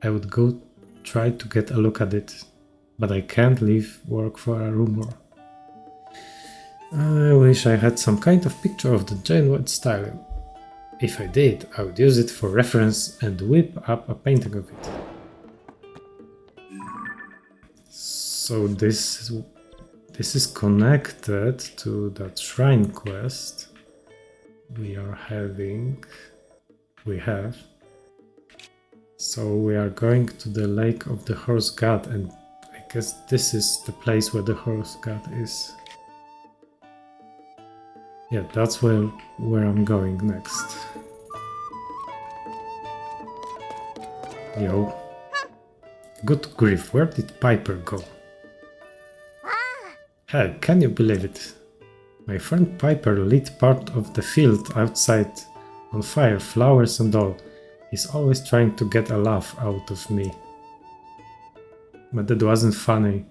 I would go try to get a look at it, but I can't leave work for a rumor. I wish I had some kind of picture of the giant white stallion. If I did, I would use it for reference and whip up a painting of it. So this is connected to that shrine quest we have. So we are going to the lake of the horse god, and I guess this is the place where the horse god is. Yeah, that's where I'm going next. Yo. Good grief, where did Piper go? Hey, can you believe it? My friend Piper lit part of the field outside on fire, flowers and all. He's always trying to get a laugh out of me. But that wasn't funny.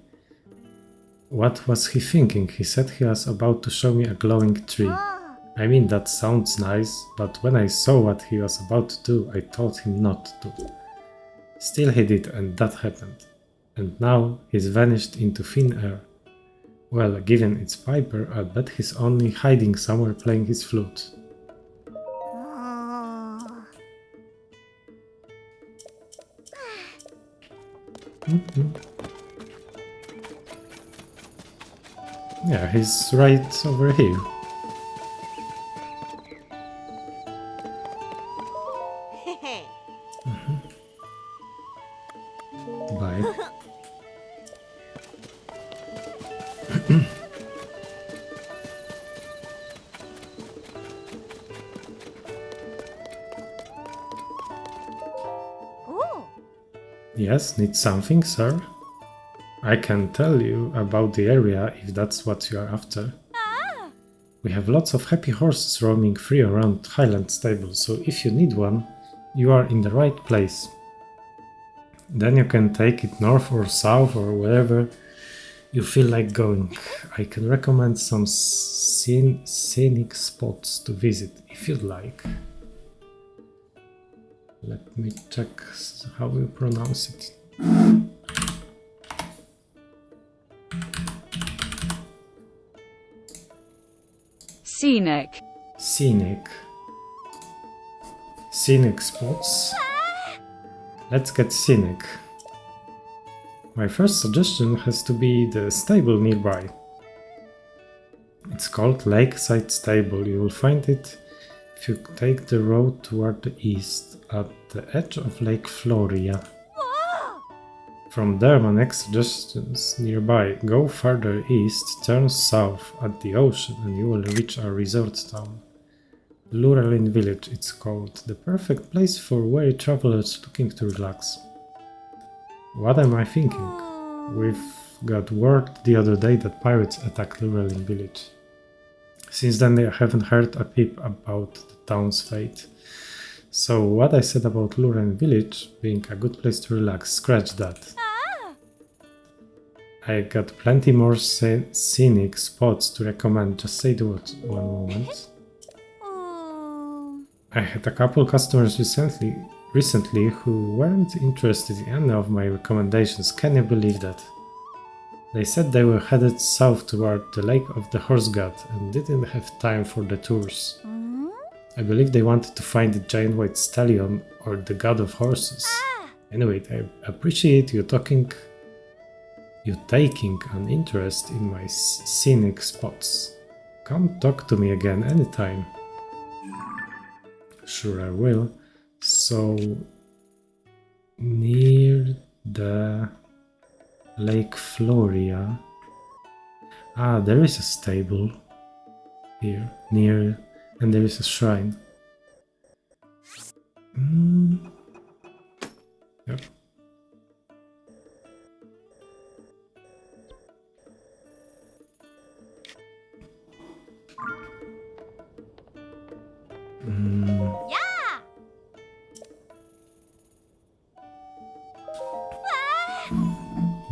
What was he thinking? He said he was about to show me a glowing tree. I mean, that sounds nice, but when I saw what he was about to do, I told him not to. Still he did, and that happened. And now he's vanished into thin air. Well, given it's Piper, I bet he's only hiding somewhere playing his flute. Yeah, he's right over here. Bye. Yes, need something, sir? I can tell you about the area if that's what you are after. We have lots of happy horses roaming free around Highland Stable, so if you need one, you are in the right place. Then you can take it north or south or wherever you feel like going. I can recommend some scenic spots to visit if you'd like. Let me check how you pronounce it. Scenic. Scenic spots. Let's get scenic. My first suggestion has to be the stable nearby. It's called Lakeside Stable. You will find it if you take the road toward the east at the edge of Lake Floria. From there, my next suggestion is nearby. Go further east, turn south at the ocean, and you will reach a resort town. Lurelin Village, it's called. The perfect place for weary travelers looking to relax. What am I thinking? We've got word the other day that pirates attacked Lurelin Village. Since then, I haven't heard a peep about the town's fate. So what I said about Lurelin Village being a good place to relax, scratch that. I got plenty more scenic spots to recommend, just say the word one moment. I had a couple customers recently recently who weren't interested in any of my recommendations. Can you believe that? They said they were headed south toward the Lake of the Horse God and didn't have time for the tours. I believe they wanted to find the giant white stallion or the god of horses. Anyway, I appreciate you taking an interest in my scenic spots. Come talk to me again anytime. Sure, I will. So, near the Lake Floria. Ah, there is a stable here, near, and there is a shrine. Yep.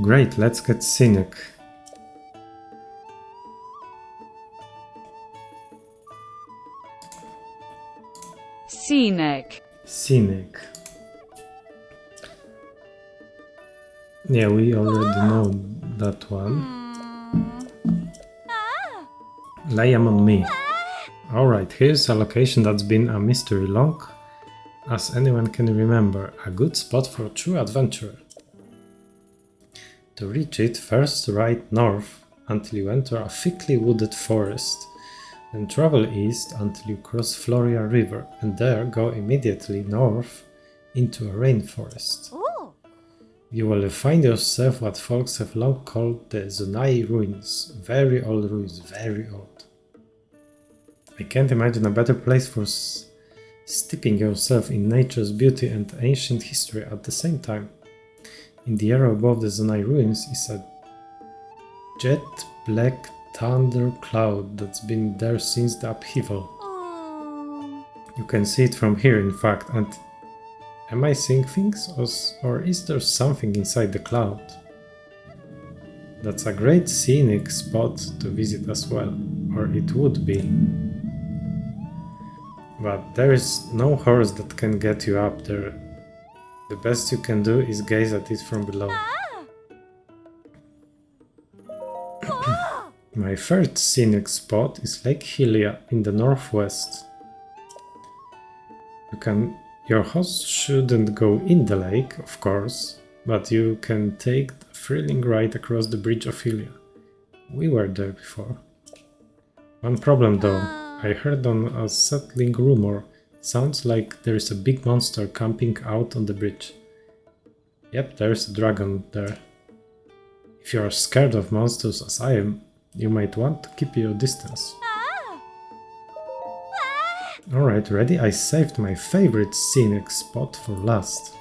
Great, let's get scenic. Scenic. Scenic. Yeah, we already know that one. Lay 'em on me. Alright, here's a location that's been a mystery long as anyone can remember. A good spot for a true adventurer. To reach it, first ride north until you enter a thickly wooded forest. Then travel east until you cross Floria River and there go immediately north into a rainforest. You will find yourself what folks have long called the Zonai Ruins. Very old ruins, very old. I can't imagine a better place for steeping yourself in nature's beauty and ancient history at the same time. In the area above the Zonai Ruins is a jet black thunder cloud that's been there since the upheaval. You can see it from here, in fact, and am I seeing things, or is there something inside the cloud? That's a great scenic spot to visit as well, or it would be. But there is no horse that can get you up there. The best you can do is gaze at it from below. My third scenic spot is Lake Hylia in the northwest. Your horse shouldn't go in the lake, of course, but you can take a thrilling ride across the bridge of Hylia. We were there before. One problem though, I heard on a settling rumor. Sounds like there is a big monster camping out on the bridge. Yep, there's a dragon there. If you are scared of monsters as I am, you might want to keep your distance. Alright, ready? I saved my favorite scenic spot for last.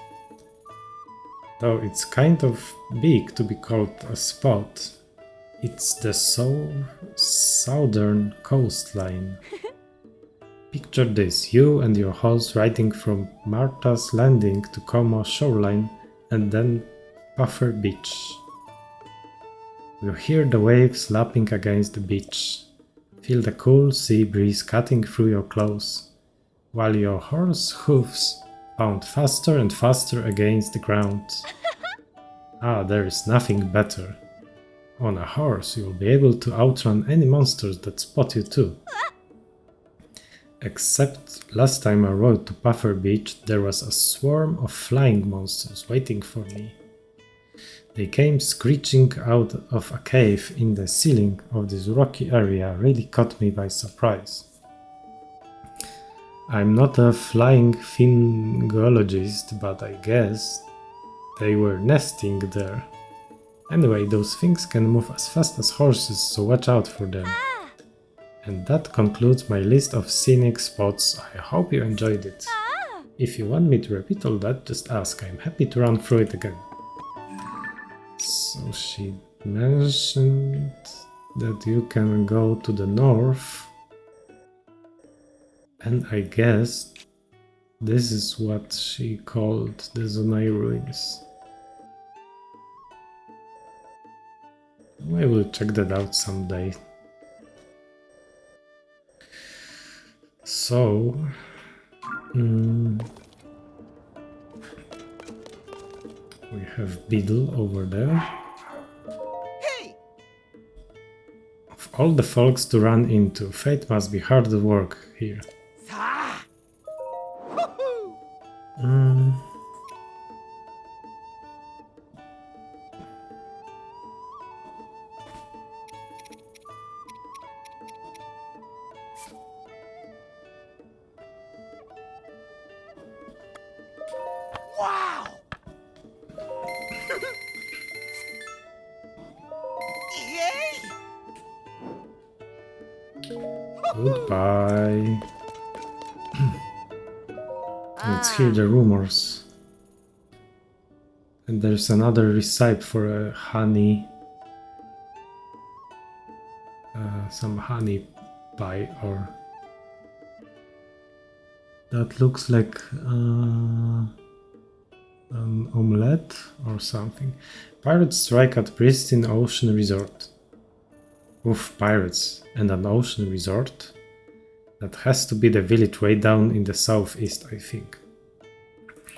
Though it's kind of big to be called a spot. It's the southern coastline. Picture this, you and your horse riding from Martha's Landing to Como shoreline and then Puffer Beach. You hear the waves lapping against the beach. Feel the cool sea breeze cutting through your clothes, while your horse's hooves pound faster and faster against the ground. Ah, there is nothing better. On a horse, you will be able to outrun any monsters that spot you too. Except last time I rode to Puffer Beach, there was a swarm of flying monsters waiting for me. They came screeching out of a cave in the ceiling of this rocky area, really caught me by surprise. I'm not a flying fingologist, but I guess they were nesting there. Anyway, those things can move as fast as horses, so watch out for them. And that concludes my list of scenic spots. I hope you enjoyed it. If you want me to repeat all that, just ask. I'm happy to run through it again. So she mentioned that you can go to the north. And I guess this is what she called the Zonai Ruins. I will check that out someday. So, We have Beetle over there. Hey! Of all the folks to run into, fate must be hard work here. Sa! Woohoo! Mm. Wow! Yay! Goodbye. Let's hear the rumors. And there's another recipe for a honey. Some honey pie or. That looks like an omelette or something. Pirates strike at pristine ocean resort. Oof, pirates and an ocean resort. That has to be the village way down in the southeast, I think.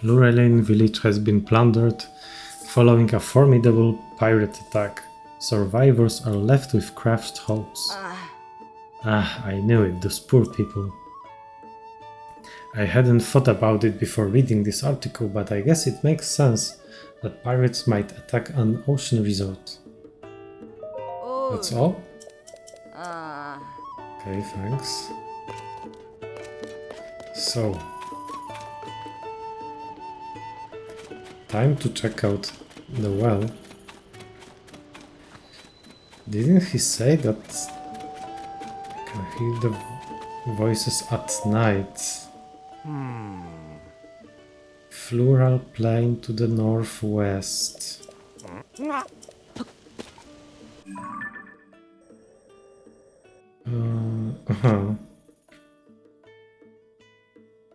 Lurelane village has been plundered following a formidable pirate attack. Survivors are left with crushed hopes. Ah, I knew it, those poor people. I hadn't thought about it before reading this article, but I guess it makes sense that pirates might attack an ocean resort. That's all? Okay, thanks. So, time to check out the well. Didn't he say that I can hear the voices at night? Floral plain to the northwest.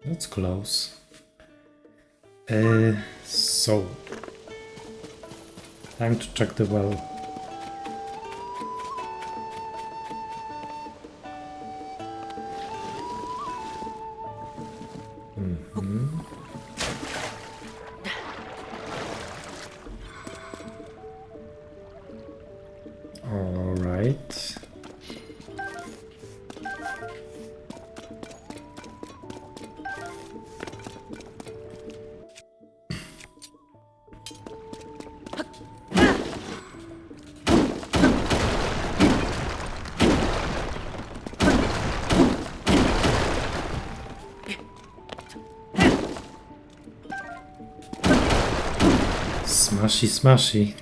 That's close. So time to check the well. All right. Smashy, smashy.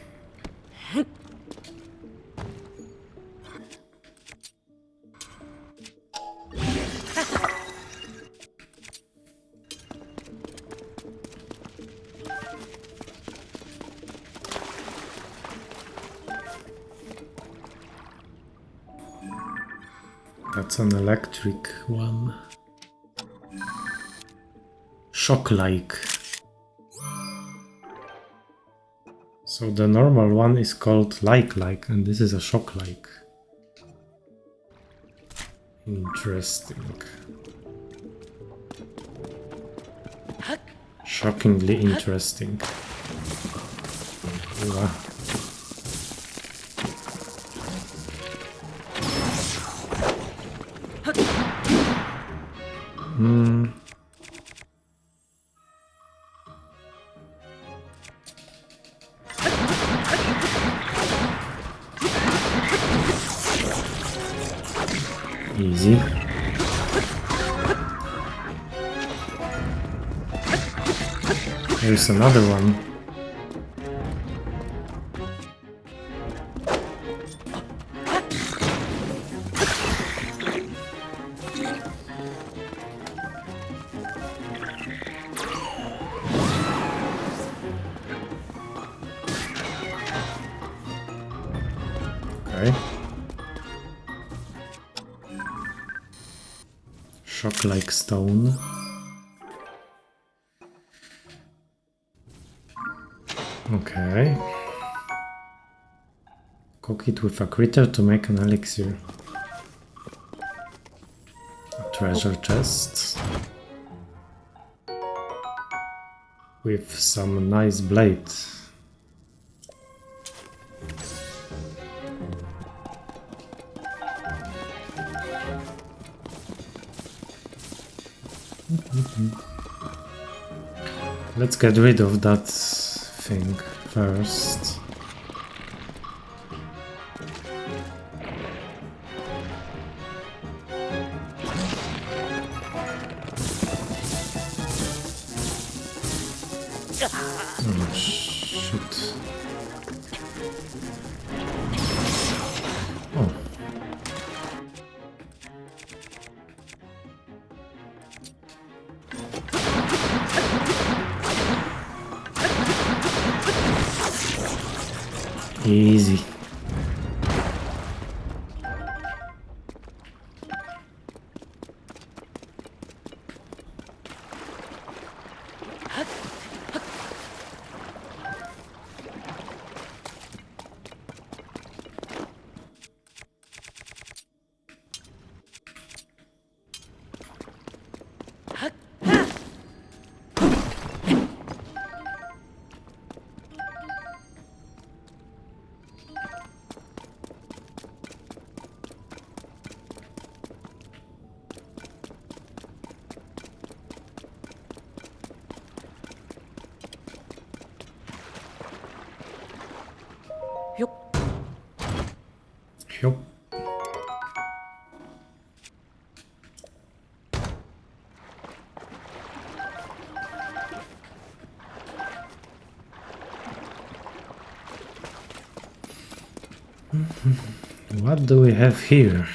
That's an electric one. Shock-like. So the normal one is called like, and this is a shock-like. Interesting. Shockingly interesting. Wow. Easy. There's another one. Okay. Shock-like stone. Okay. Cook it with a critter to make an elixir. A treasure chest. With some nice blade. Let's get rid of that thing first. Oh, shit. Oh. Easy. Yup. What do we have here?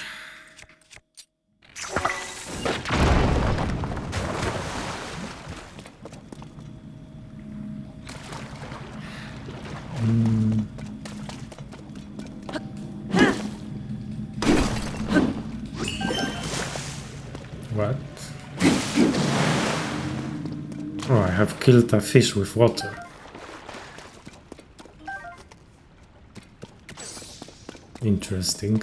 What? Oh, I have killed a fish with water. Interesting.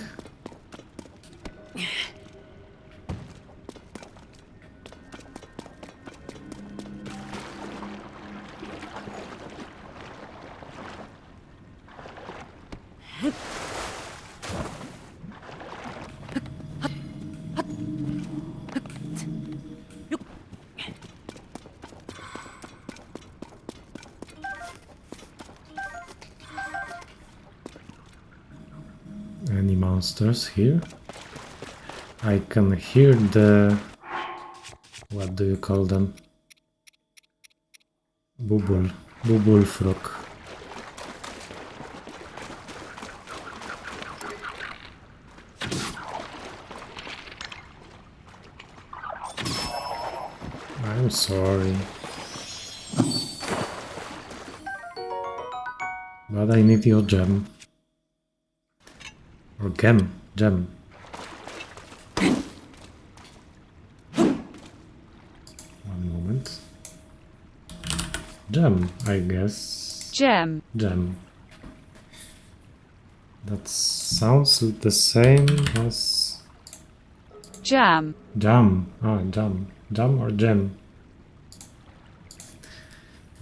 Any monsters here? I can hear the... what do you call them? Bubble. Bubble frog. I'm sorry. But I need your gem. Or gem. Gem. One moment. Gem, I guess. Gem. Gem. That sounds the same as... Jam. jam. Ah, jam. Jam or gem?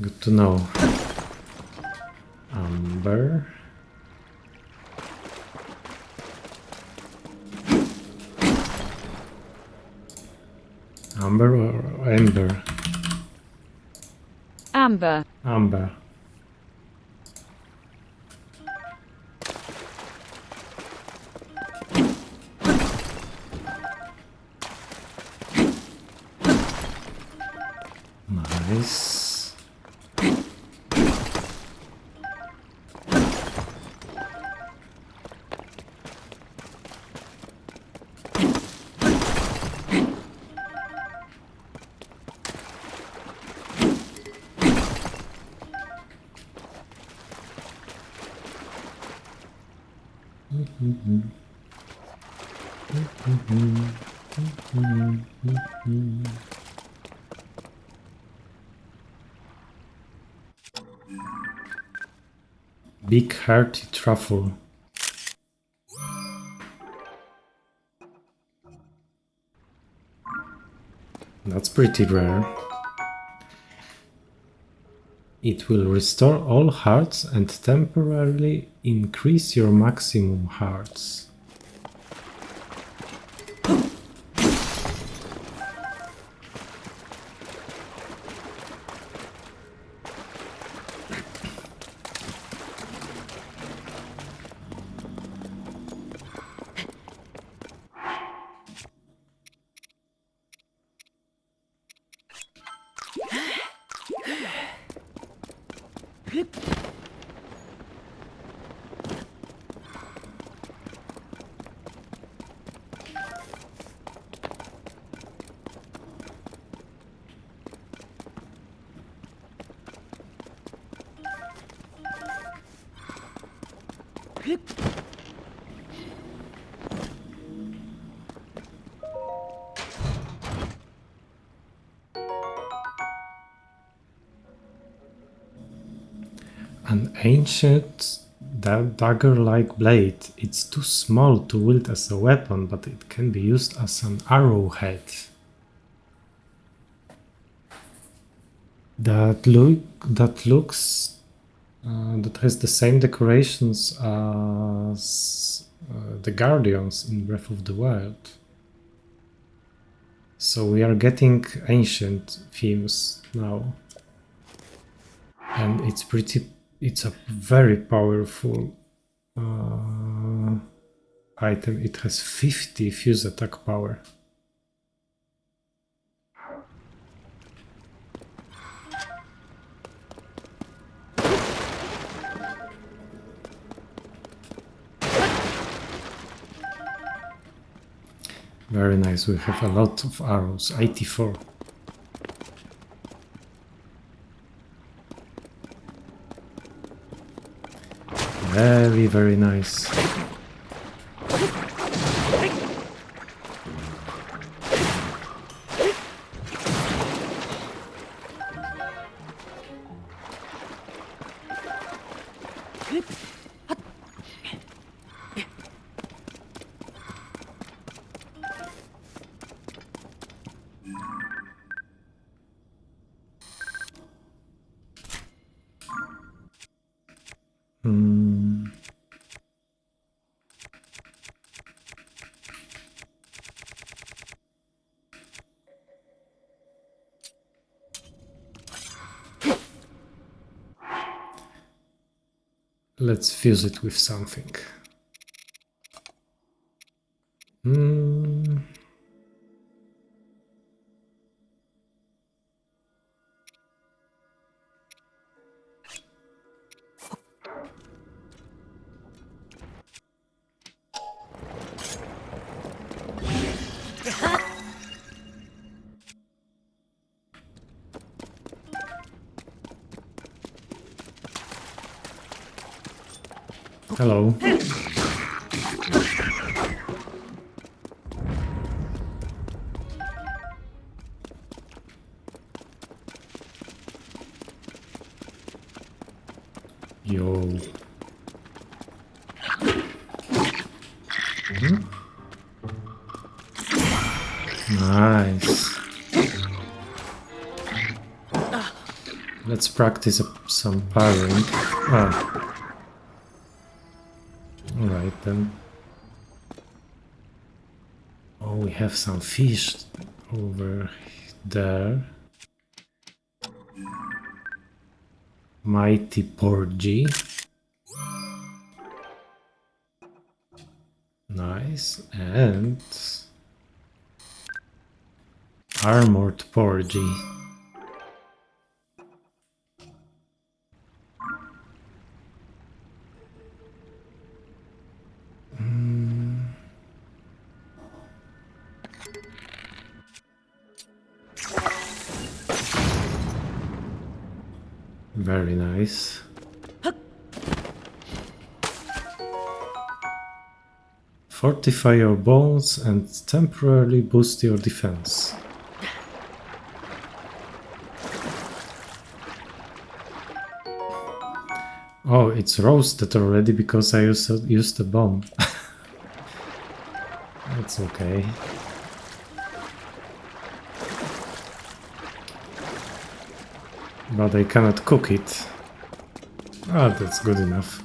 Good to know. Amber. Amber or ember? Amber. Amber. Nice. Big hearty truffle. That's pretty rare. It will restore all hearts and temporarily increase your maximum hearts. An ancient dagger-like blade. It's too small to wield as a weapon, but it can be used as an arrowhead. That looks that has the same decorations as the Guardians in Breath of the Wild. So we are getting ancient themes now, and it's a very powerful item. It has 50 fuse attack power. Very nice, we have a lot of arrows, 84. Very, very nice. Let's fuse it with something. Hello. Yo. Nice. Let's practice some parrying. Alright then. Oh, we have some fish over there. Mighty Porgy. Nice. And Armored Porgy. Very nice. Fortify your bones and temporarily boost your defense. Oh, it's roasted already because I used a bomb. That's okay. But I cannot cook it. Ah, that's good enough.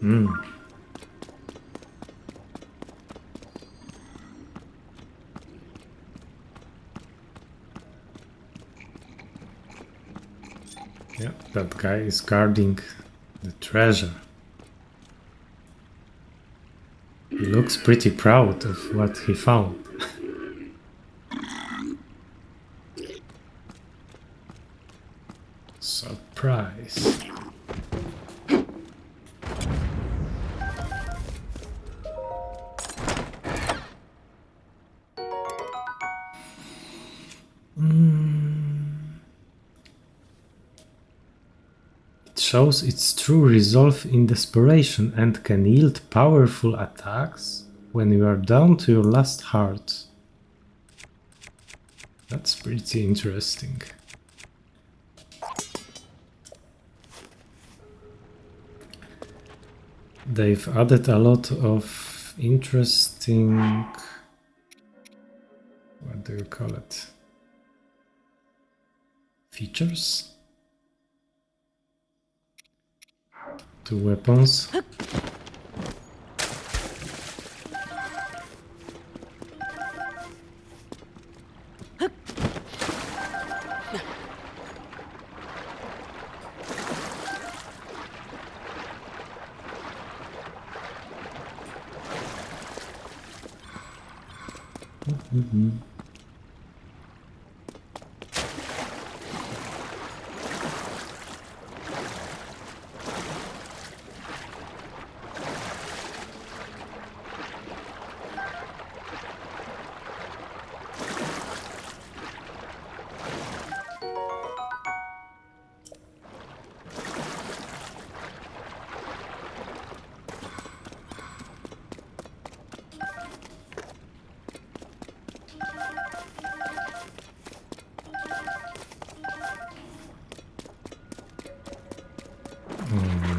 Yeah, that guy is guarding the treasure. He looks pretty proud of what he found. Surprise. It shows its true resolve in desperation and can yield powerful attacks when you are down to your last heart. That's pretty interesting. They've added a lot of interesting... what do you call it? Features? To weapons.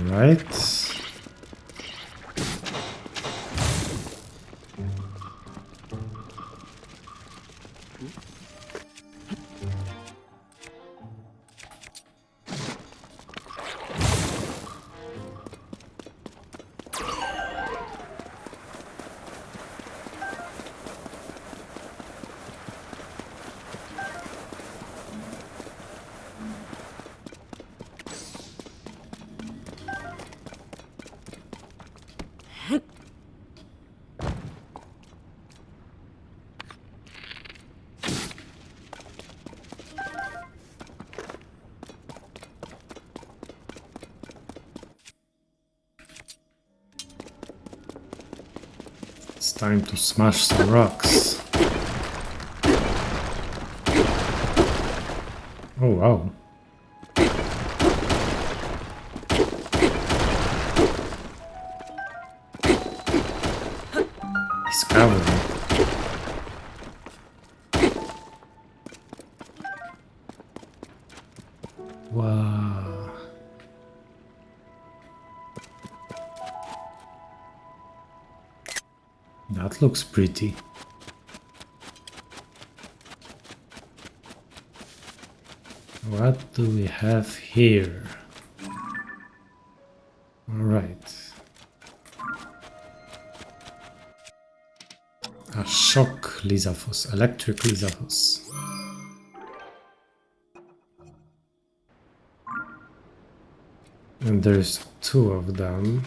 Right. It's time to smash some rocks. Oh wow. He's covering. Wow. That looks pretty. What do we have here? All right. A shock Lizafos, electric Lizafos. And there's two of them.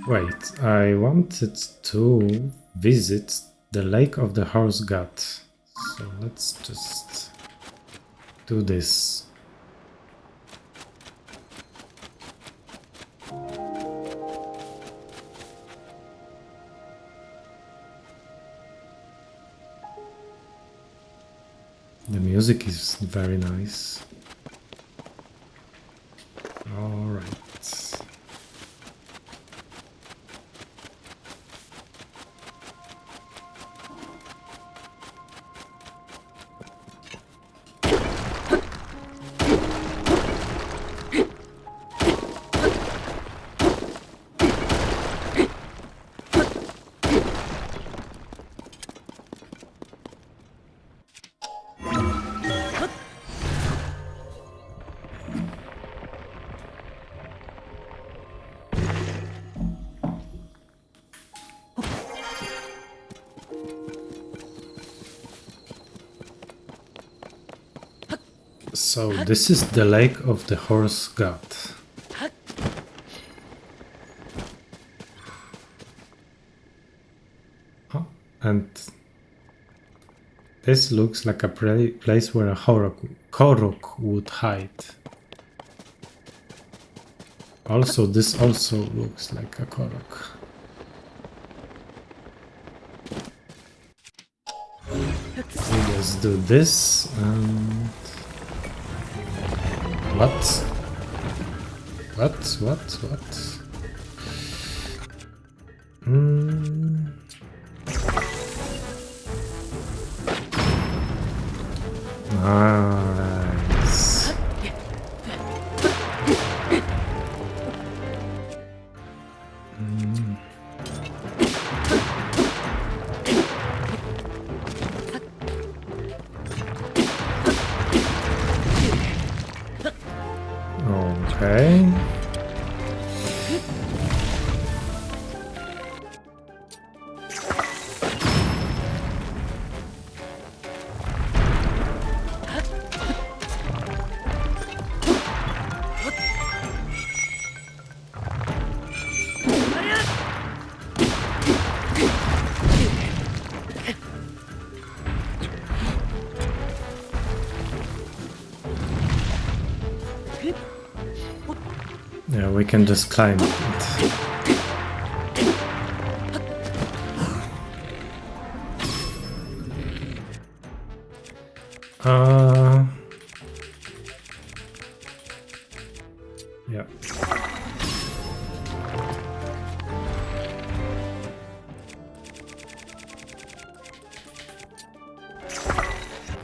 Wait, I wanted to visit the Lake of the Horse God. So let's just do this. The music is very nice. All right. So this is the lake of the horse god. Oh, and this looks like a place where a Korok would hide. Also, this also looks like a Korok. We just do this and... What? What? Nice. Okay. Yeah, we can just climb it. Yeah.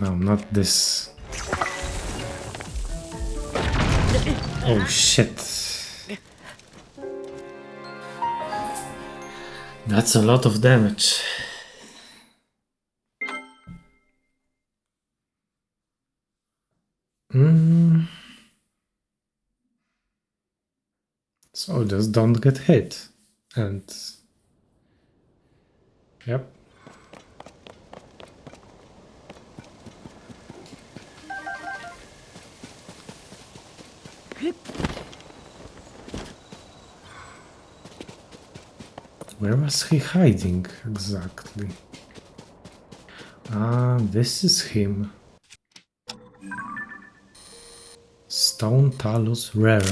No, not this. Oh shit. That's a lot of damage. So just don't get hit. And... Yep. Where was he hiding exactly? Ah, this is him. Stone Talus Rare.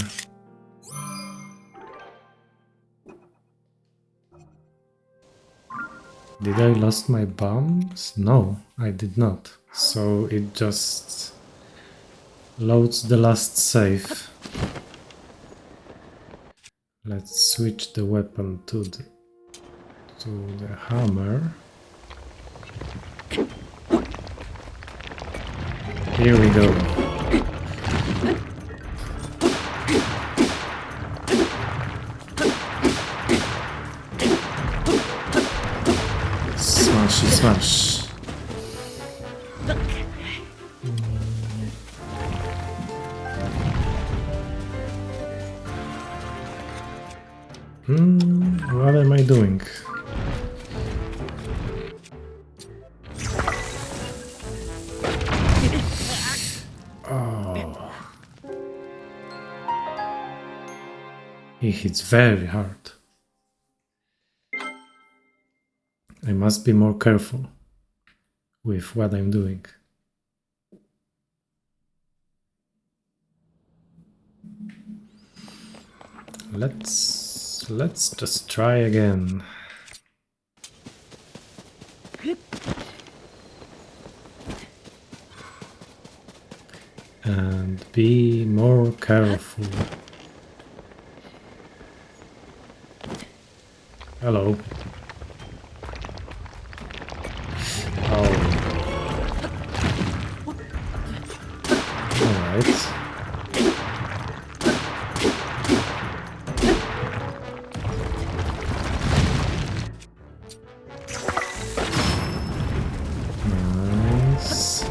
Did I lost my bombs? No, I did not. So it just loads the last save. Let's switch the weapon to the hammer. Here we go. Smash. What am I doing? Oh. He hits very hard. I must be more careful with what I'm doing. Let's just try again. And be more careful. Hello. Oh. Alright. Nice.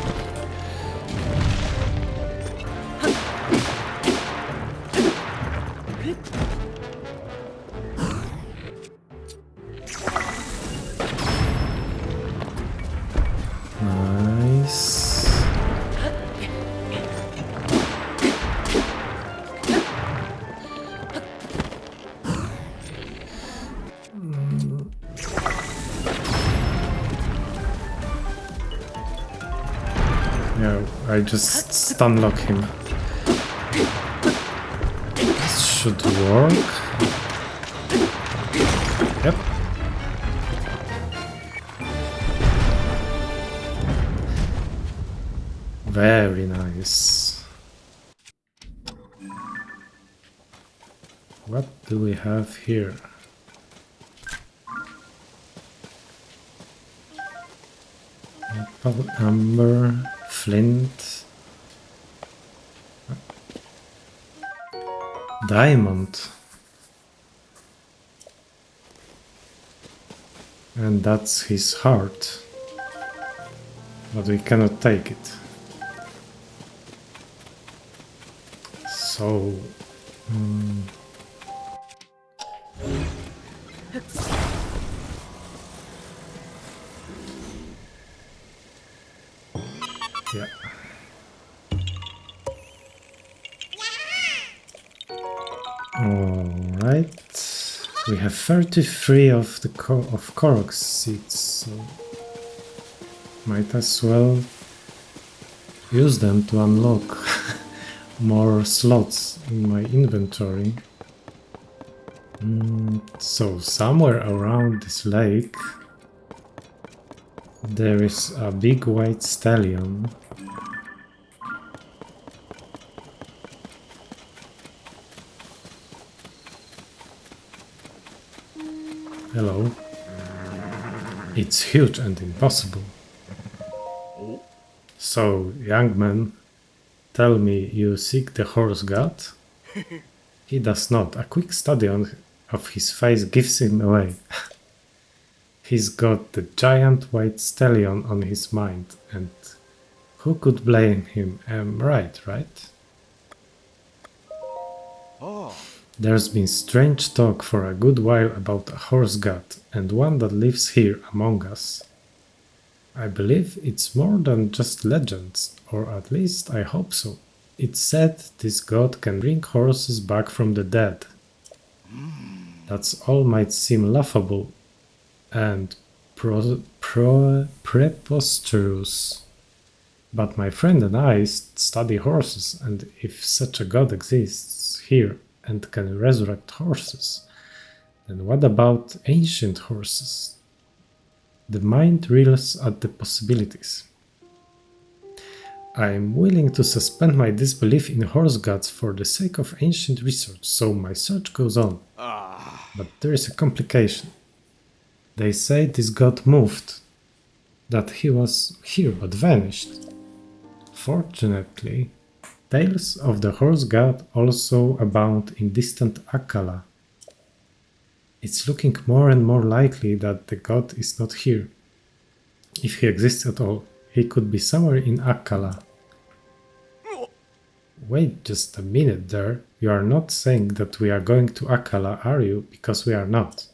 I just stun lock him. This should work. Yep. Very nice. What do we have here? Amber, flint, diamond. And that's his heart. But we cannot take it. So... yeah. Alright. We have 33 of the Korok seeds, so might as well use them to unlock more slots in my inventory. So somewhere around this lake there is a big white stallion. Hello. It's huge and impossible. So, young man, tell me you seek the horse god? He does not. A quick study of his face gives him away. He's got the giant white stallion on his mind, and who could blame him? Right? Oh. There's been strange talk for a good while about a horse god, and one that lives here among us. I believe it's more than just legends, or at least I hope so. It's said this god can bring horses back from the dead. That's all might seem laughable and preposterous. But my friend and I study horses, and if such a god exists here and can resurrect horses, then what about ancient horses? The mind reels at the possibilities. I am willing to suspend my disbelief in horse gods for the sake of ancient research, so my search goes on. But there is a complication. They say this god moved, that he was here but vanished. Fortunately, tales of the horse god also abound in distant Akkala. It's looking more and more likely that the god is not here. If he exists at all, he could be somewhere in Akkala. Wait just a minute there, you are not saying that we are going to Akkala, are you? Because we are not.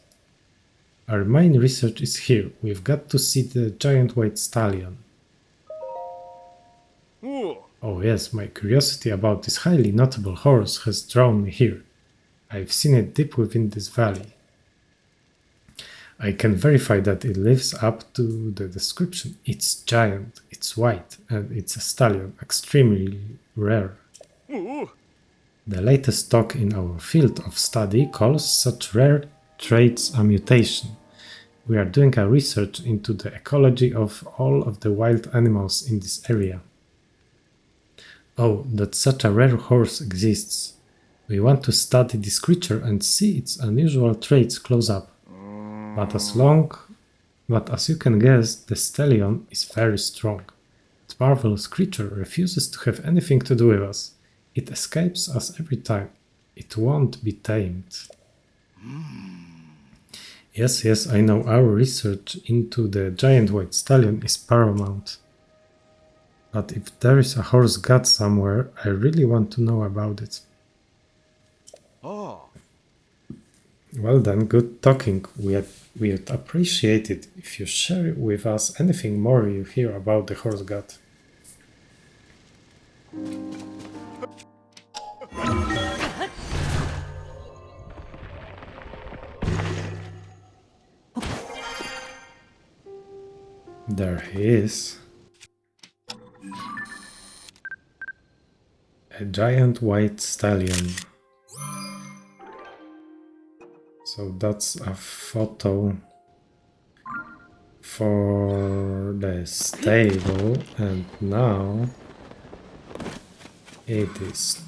Our main research is here, we've got to see the giant white stallion. Oh yes, my curiosity about this highly notable horse has drawn me here. I've seen it deep within this valley. I can verify that it lives up to the description. It's giant, it's white, and it's a stallion, extremely rare. The latest talk in our field of study calls such rare traits a mutation. We are doing a research into the ecology of all of the wild animals in this area. Oh, that such a rare horse exists. We want to study this creature and see its unusual traits close up. But as you can guess, the stallion is very strong. That marvelous creature refuses to have anything to do with us. It escapes us every time. It won't be tamed. Yes, I know our research into the giant white stallion is paramount. But if there is a horse god somewhere, I really want to know about it. Oh. Well then, good talking. We'd appreciate it if you share with us anything more you hear about the horse god. There he is. A giant white stallion. So that's a photo for the stable, and now it is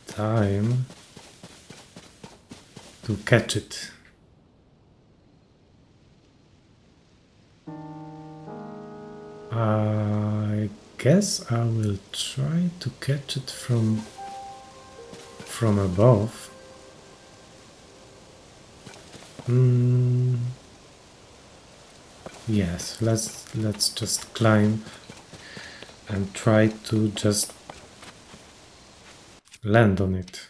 time to catch it. I guess I will try to catch it from above. Yes, let's just climb and try to just land on it.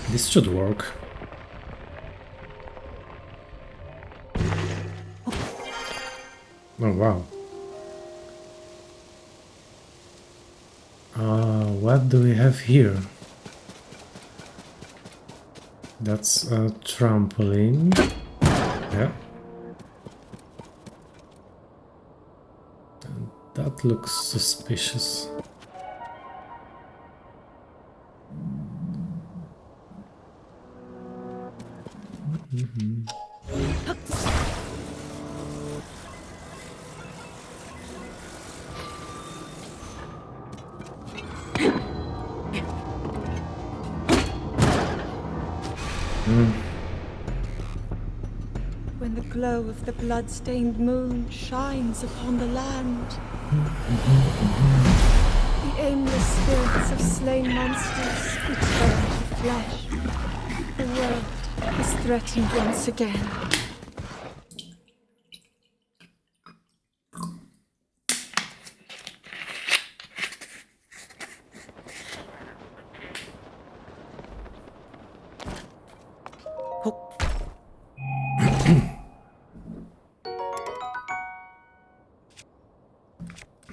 This should work. Oh wow. What do we have here? That's a trampoline. Yeah. And that looks suspicious. When the glow of the blood-stained moon shines upon the land, the aimless spirits of slain monsters return to flesh. The world is threatened once again.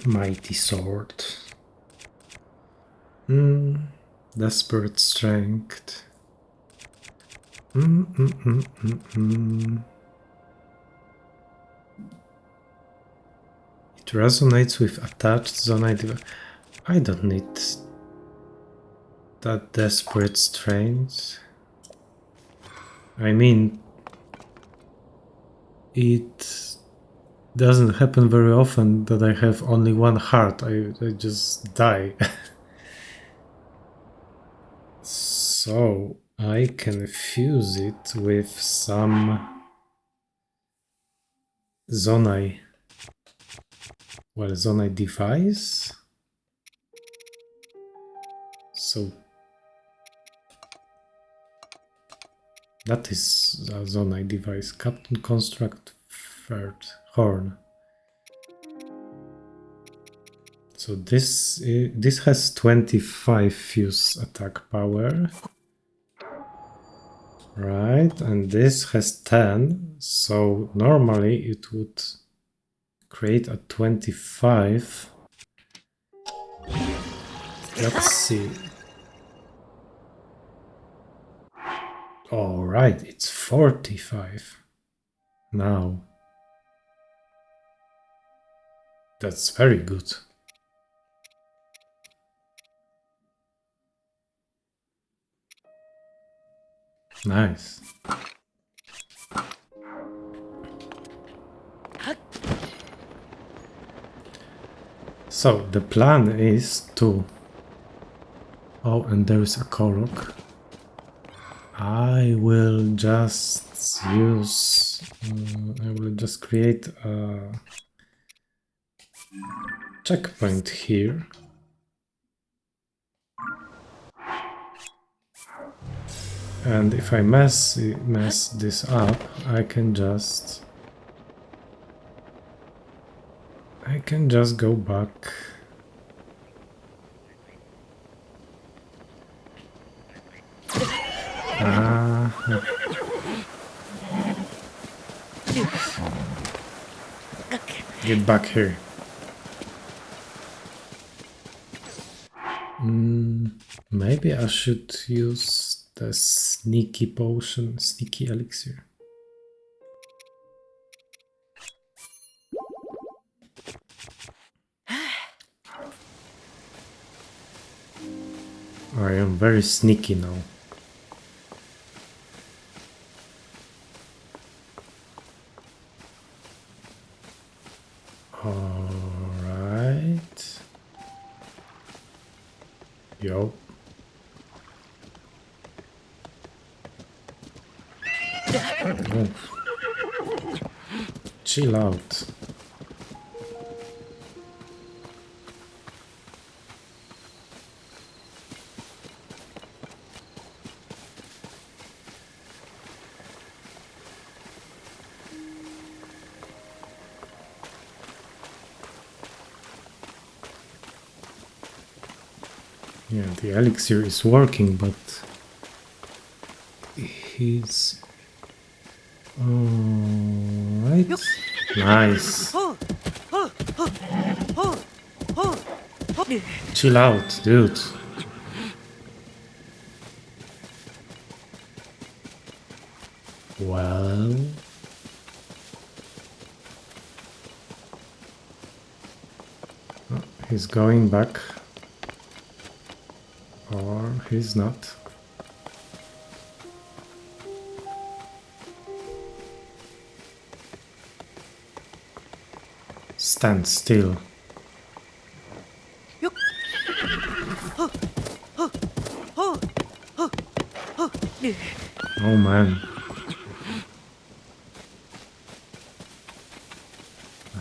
Mighty sword. Desperate strength. It resonates with attached zone. I don't need that desperate strength. I mean, it doesn't happen very often that I have only one heart. I just die. So I can fuse it with some Zonai. Well, Zonai device. So that is a Zonai device. Captain Construct Third Horn. So this has 25 fuse attack power. Right, and this has 10, so normally it would create a 25. Let's see. All right, it's 45 now. That's very good. Nice. So the plan is to... Oh, and there is a Korok. I will just use... I will just create a checkpoint here. And if I mess this up, I can just go back. Get back here. Maybe I should use the sneaky potion, sneaky elixir. I am very sneaky now. Alright. Yo. Oh. Chill out. Yeah, the elixir is working, but he's alright. Nice. Chill out, dude. Well, he's going back, or he's not. Stand still. Oh man.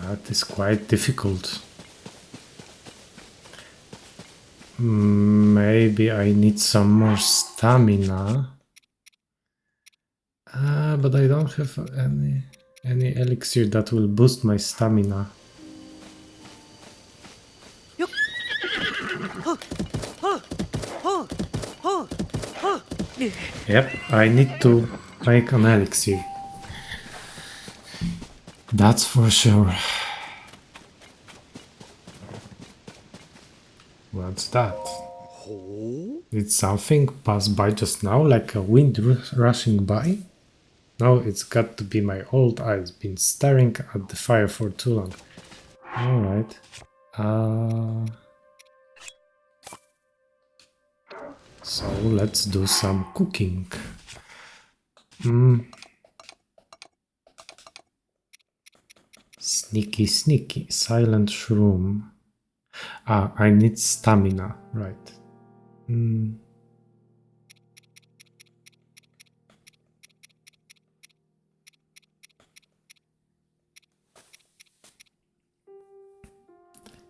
That is quite difficult. Maybe I need some more stamina. But I don't have any elixir that will boost my stamina. Yep, I need to make an elixir. That's for sure. What's that? Did something pass by just now, like a wind rushing by? No, it's got to be my old eyes, been staring at the fire for too long. Alright. So let's do some cooking. Sneaky, sneaky, silent shroom. I need stamina, right.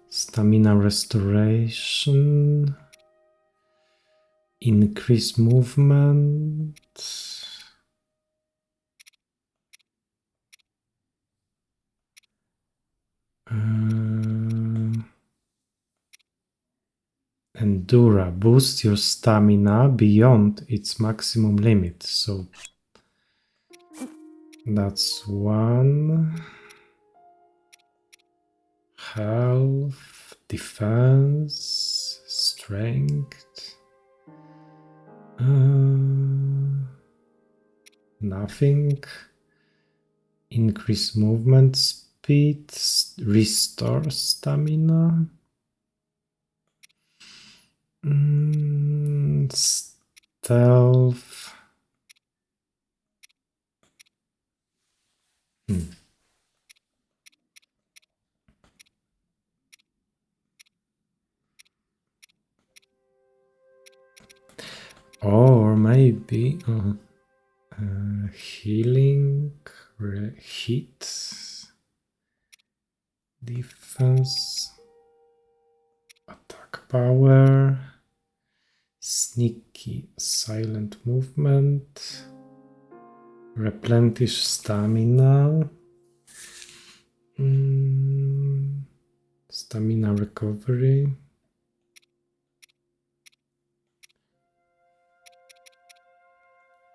Stamina restoration. Increase movement. Endura. Boost your stamina beyond its maximum limit. So that's one. Health, defense, strength. Nothing. Increase movement speed, restore stamina. Stealth. Or maybe healing, hit, defense, attack power, sneaky, silent movement, replenish stamina, stamina recovery.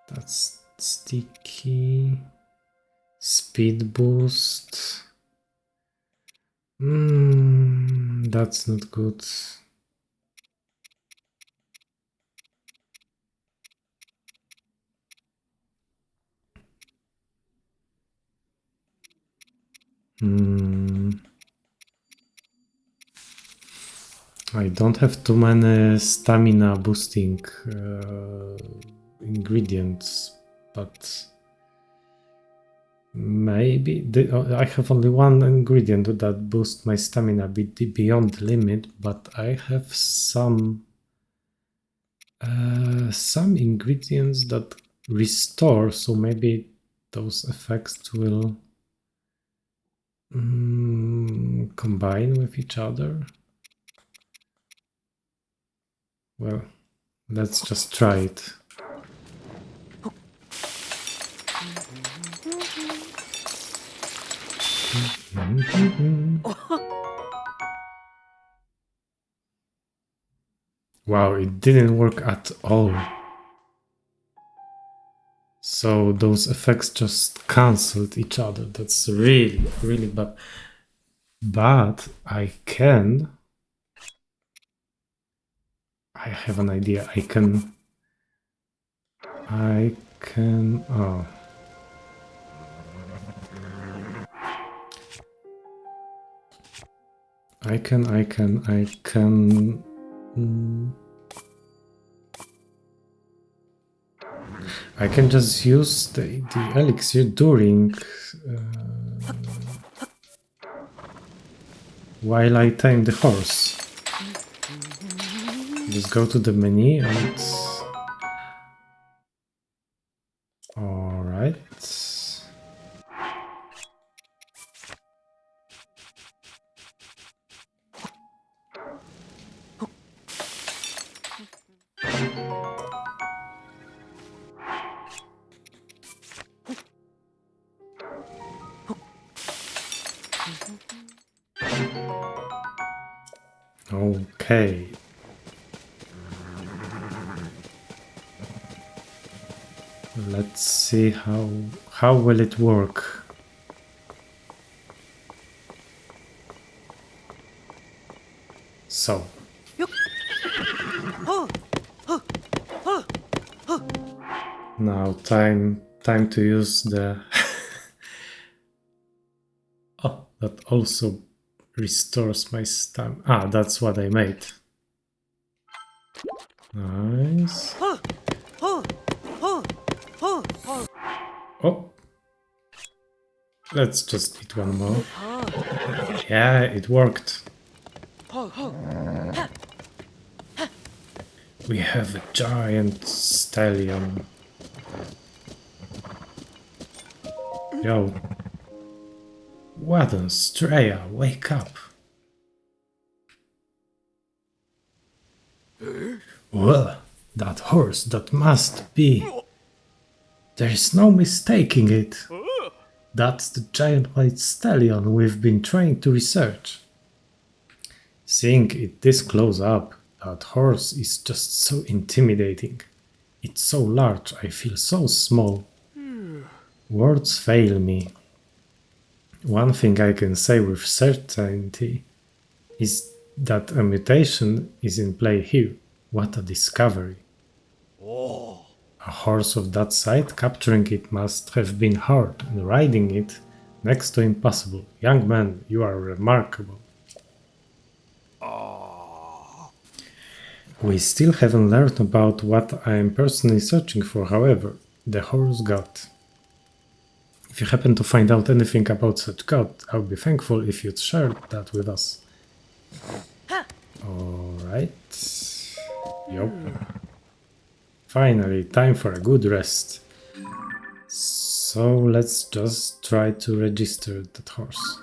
That's sticky. Speed boost. That's not good. I don't have too many stamina boosting ingredients, but maybe I have only one ingredient that boosts my stamina a bit beyond the limit, but I have some ingredients that restore, so maybe those effects will combine with each other. Well, let's just try it. Wow, it didn't work at all. So those effects just cancelled each other. That's really, really bad. But I have an idea. I can, oh. I can, I can just use the elixir during, while I tame the horse. Just go to the menu and, alright. Okay. Let's see how will it work. So. Now time to use the oh, that also restores my stamina. Ah, that's what I made. Nice. Oh. Let's just eat one more. Yeah, it worked. We have a giant stallion. Yo. Wadon, Straya, wake up. Well, that horse, that must be. There is no mistaking it. That's the giant white stallion we've been trying to research. Seeing it this close up, that horse is just so intimidating. It's so large, I feel so small. Words fail me. One thing I can say with certainty is that a mutation is in play here. What a discovery. A horse of that size, capturing it must have been hard, and riding it next to impossible. Young man, you are remarkable. We still haven't learned about what I am personally searching for, however, the horse god. If you happen to find out anything about such god, I would be thankful if you'd share that with us. Alright. Yup. Finally, time for a good rest. So let's just try to register that horse.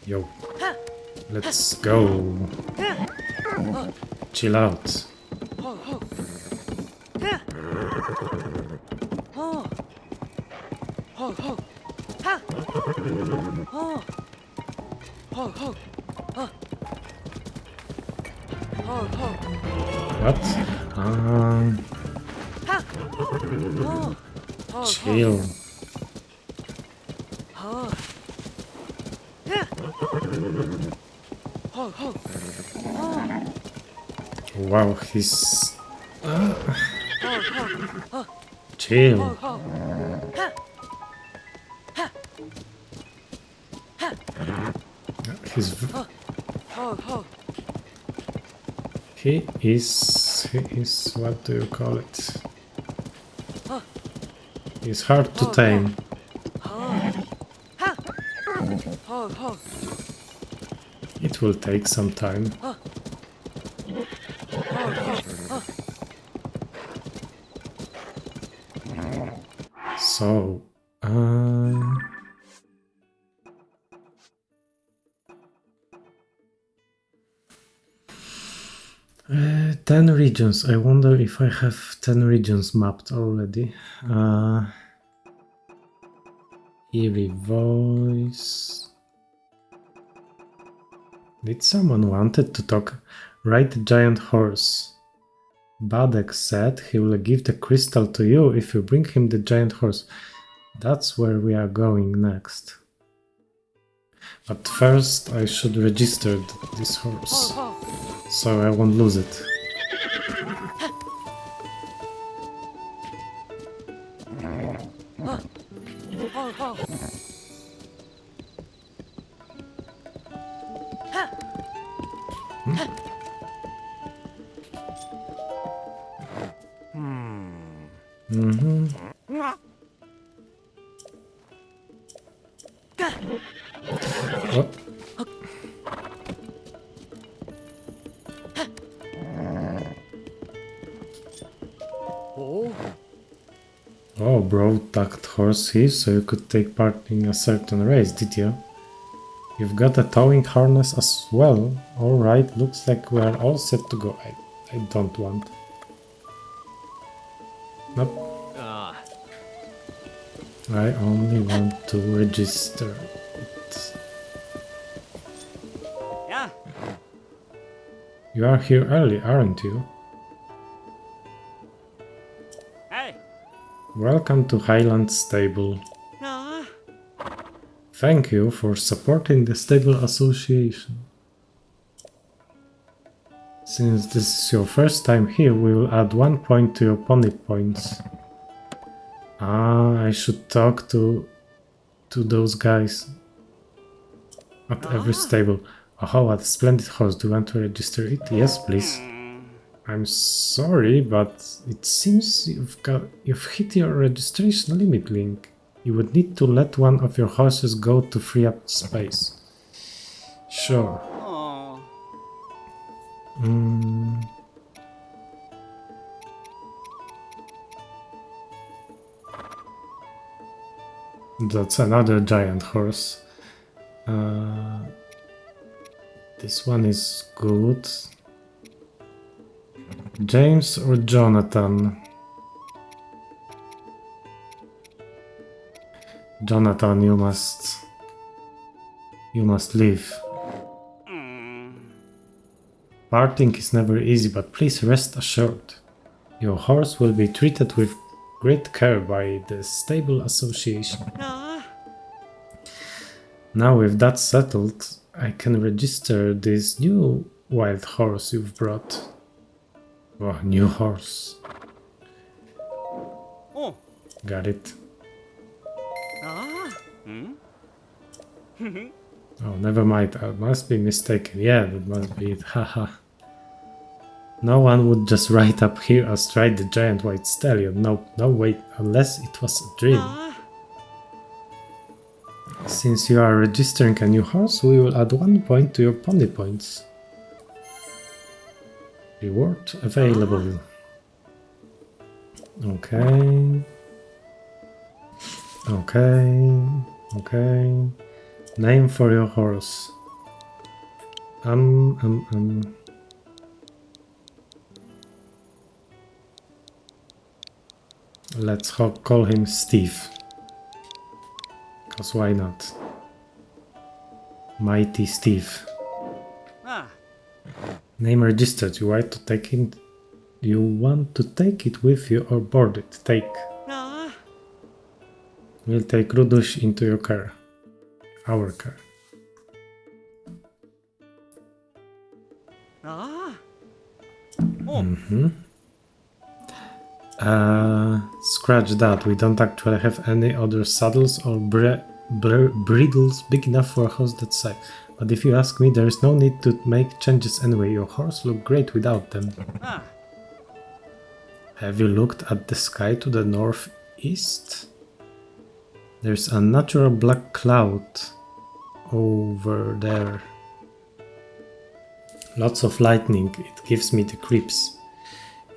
Yo. Let's go. Chill out. What? Chill. Wow, he's... Chill. He is, what do you call it? He's hard to tame. It will take some time. So, 10 regions. I wonder if I have 10 regions mapped already. Eerie voice. Did someone wanted to talk? Ride the giant horse. Badek said he will give the crystal to you if you bring him the giant horse. That's where we are going next. But first I should register this horse, so I won't lose it. Oh. Oh, brought that horse here so you could take part in a certain race, did you? You've got a towing harness as well. Alright, looks like we're all set to go. I don't want. Nope. I only want to register it. Yeah. You are here early, aren't you? Hey. Welcome to Highland Stable. Ah. Thank you for supporting the Stable Association. Since this is your first time here, we will add 1 point to your pony points. I should talk to those guys at every stable. Oh, what a splendid horse. Do you want to register it? Yes, please. I'm sorry, but it seems you've hit your registration limit, Link. You would need to let one of your horses go to free up space. Sure. That's another giant horse. This one is good. James or Jonathan? Jonathan, you must leave. Parting is never easy, but please rest assured. Your horse will be treated with great care by the Stable Association. Now with that settled, I can register this new wild horse you've brought. Oh, new horse. Oh. Got it. Oh, never mind. I must be mistaken. Yeah, that must be it. Haha. No one would just ride up here astride the giant white stallion. No, wait. Unless it was a dream. Since you are registering a new horse, we will add 1 point to your pony points. Reward available. Okay. Name for your horse. Let's call him Steve. Cause why not? Mighty Steve. Name registered. You want to take it? You want to take it with you or board it? Take. We'll take Rudush into your car. Our car. Scratch that. We don't actually have any other saddles or bridles big enough for a horse that size. But if you ask me, there is no need to make changes anyway. Your horse look great without them. Ah. Have you looked at the sky to the northeast? There's a natural black cloud over there. Lots of lightning, it gives me the creeps.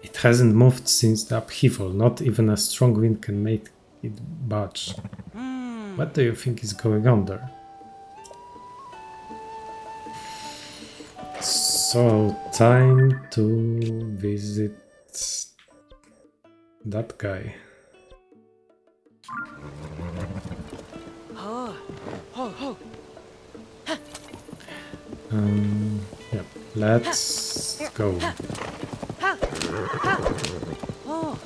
It hasn't moved since the upheaval, not even a strong wind can make it budge. What do you think is going on there? So, time to visit that guy. Yeah, let's go. Oh.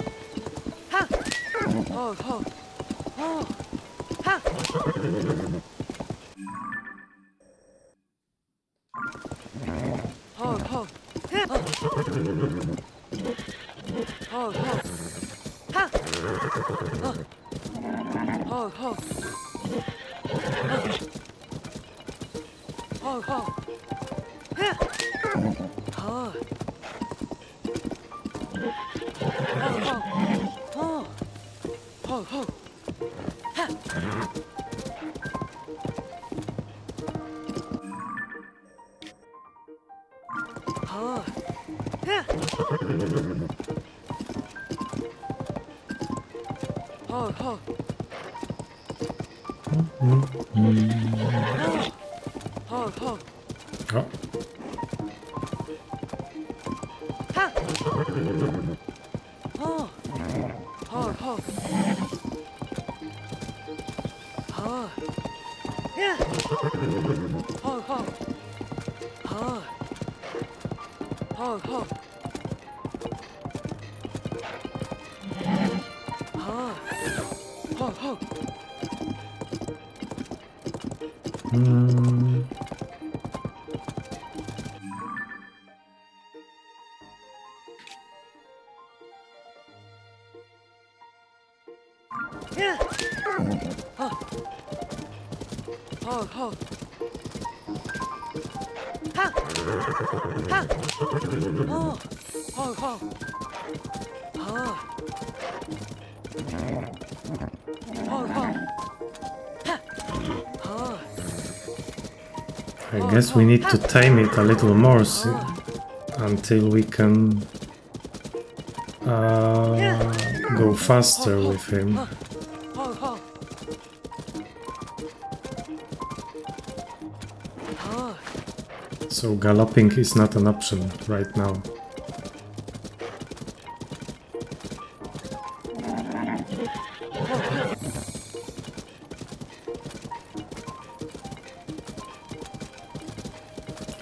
I guess we need to tame it a little more until we can go faster with him. So galloping is not an option right now.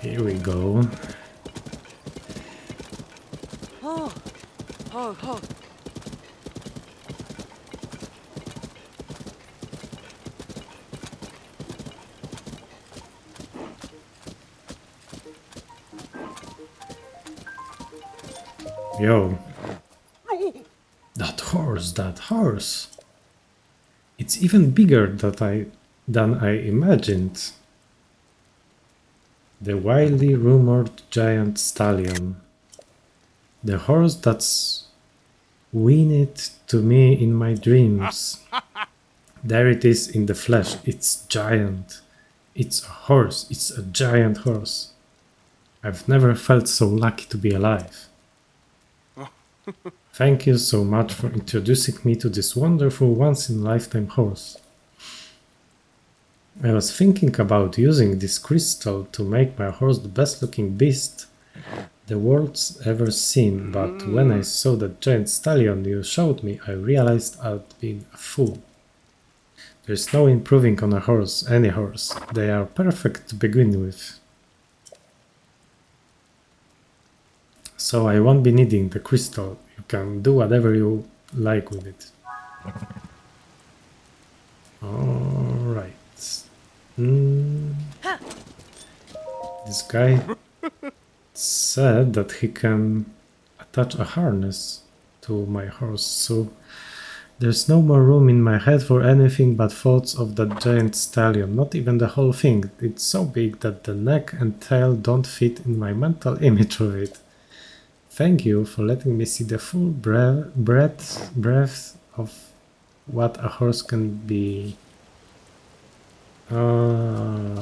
Here we go. Yo. That horse. It's even bigger than I imagined. The widely rumored giant stallion. The horse that's whinnied to me in my dreams. There it is in the flesh. It's giant. It's a horse. It's a giant horse. I've never felt so lucky to be alive. Thank you so much for introducing me to this wonderful once-in-a-lifetime horse. I was thinking about using this crystal to make my horse the best-looking beast the world's ever seen, but when I saw that giant stallion you showed me, I realized I'd been a fool. There's no improving on a horse, any horse. They are perfect to begin with. So I won't be needing the crystal. You can do whatever you like with it. Alright. This guy said that he can attach a harness to my horse, so There's no more room in my head for anything but thoughts of that giant stallion, not even the whole thing. It's so big that the neck and tail don't fit in my mental image of it. Thank you for letting me see the full breadth of what a horse can be. Alright.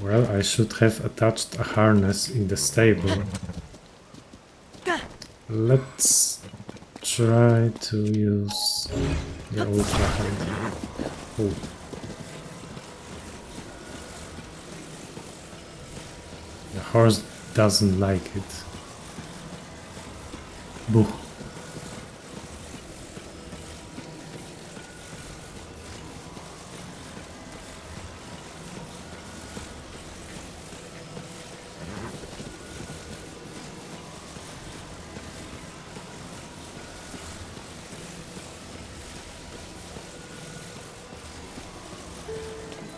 Well, I should have attached a harness in the stable. Let's try to use the ultra hand. Oh. The horse doesn't like it. Boo.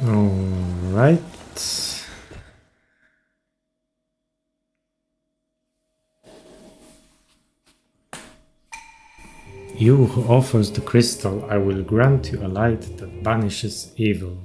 All right. You who offers the crystal, I will grant you a light that banishes evil.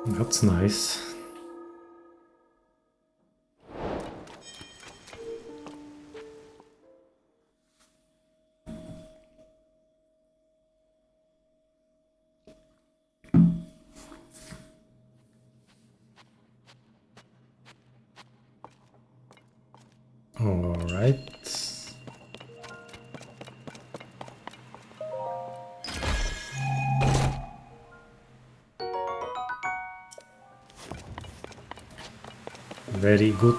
That's nice. All right. Very good.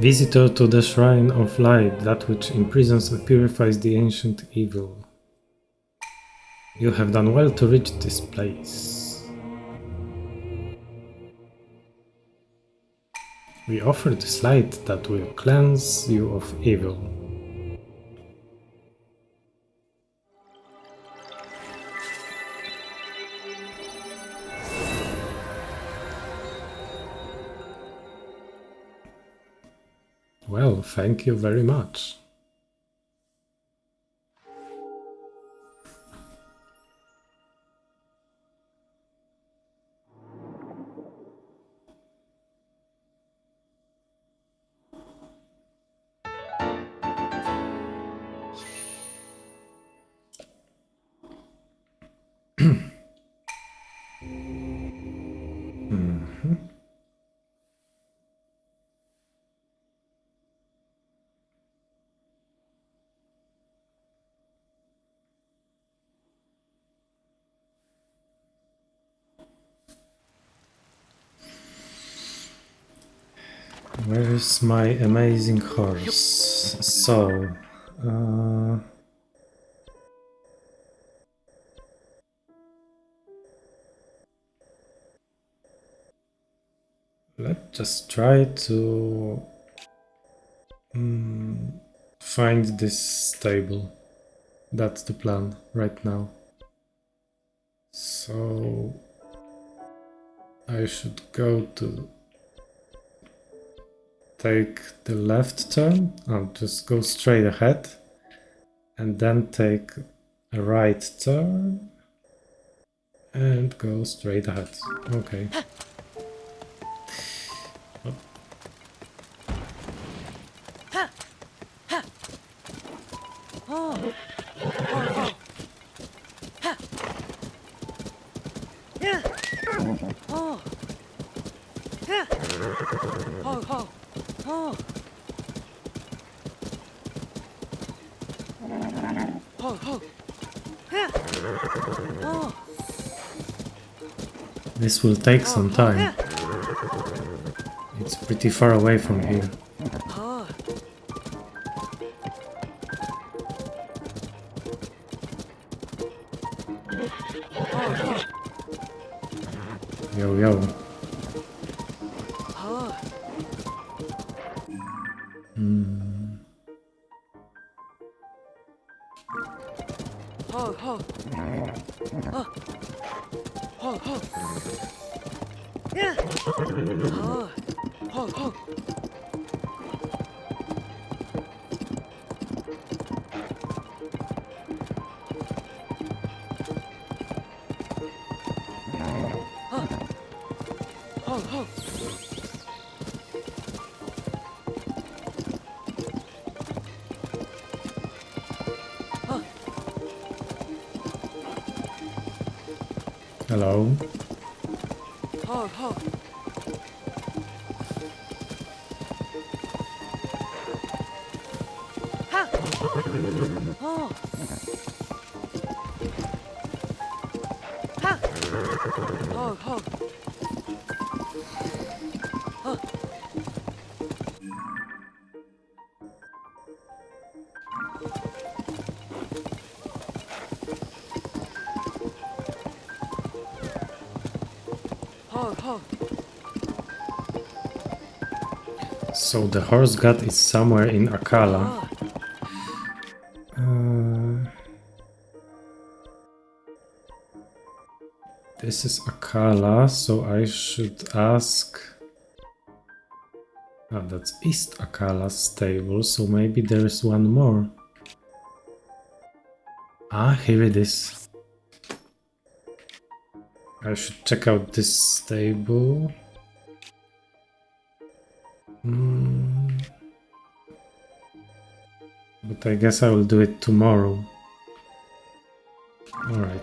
Visitor to the Shrine of Light, that which imprisons and purifies the ancient evil. You have done well to reach this place. We offer this light that will cleanse you of evil. Well, thank you very much. Where is my amazing horse? So, let's just try to find this stable. That's the plan right now. So, I should go to take the left turn. I'll just go straight ahead and then take a right turn and go straight ahead. Okay. This will take some time. It's pretty far away from here. Yo, yo. Hello. So the horse god is somewhere in Akala. This is Akala, so I should ask... Ah, that's East Akala's stable, so maybe there is one more. Ah, here it is. I should check out this stable. But I guess I will do it tomorrow. Alright.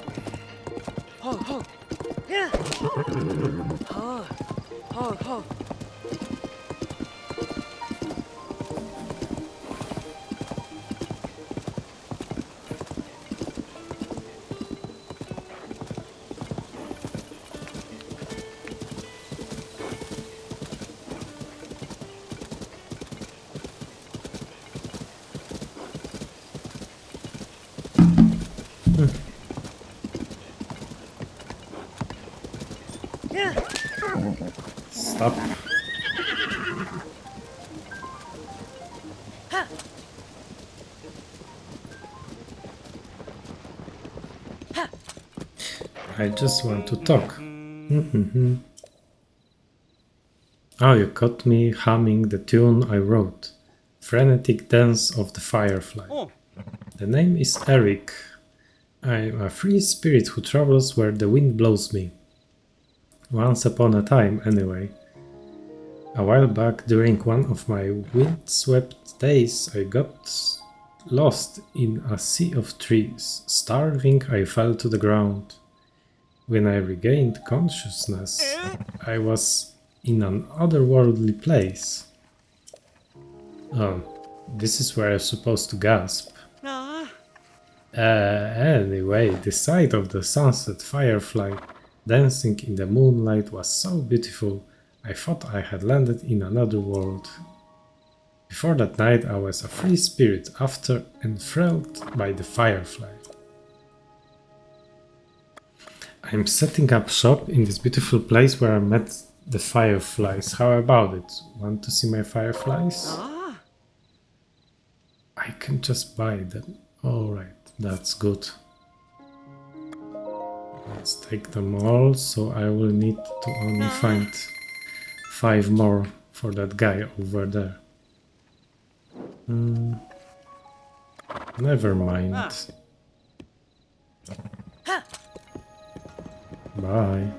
Stop. I just want to talk. Oh, you caught me humming the tune I wrote. Frenetic Dance of the Firefly. The name is Eric. I'm a free spirit who travels where the wind blows me. Once upon a time, anyway. A while back, during one of my windswept days, I got lost in a sea of trees. Starving, I fell to the ground. When I regained consciousness, I was in an otherworldly place. Oh, this is where I'm supposed to gasp. Anyway, the sight of the sunset firefly dancing in the moonlight was so beautiful, I thought I had landed in another world. Before that night I was a free spirit, after enthralled by the firefly. I'm setting up shop in this beautiful place where I met the fireflies. How about it? Want to see my fireflies? I can just buy them. Alright, that's good. Let's take them all, so I will need to only find 5 more for that guy over there. Never mind. Bye.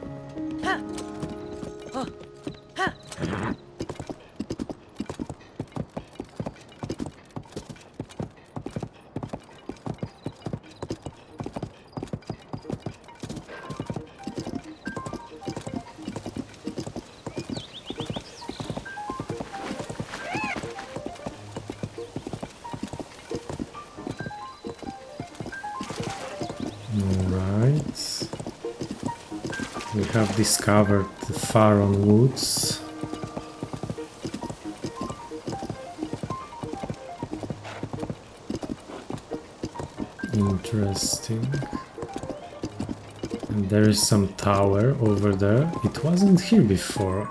We have discovered the Faron Woods. Interesting. And there is some tower over there. It wasn't here before.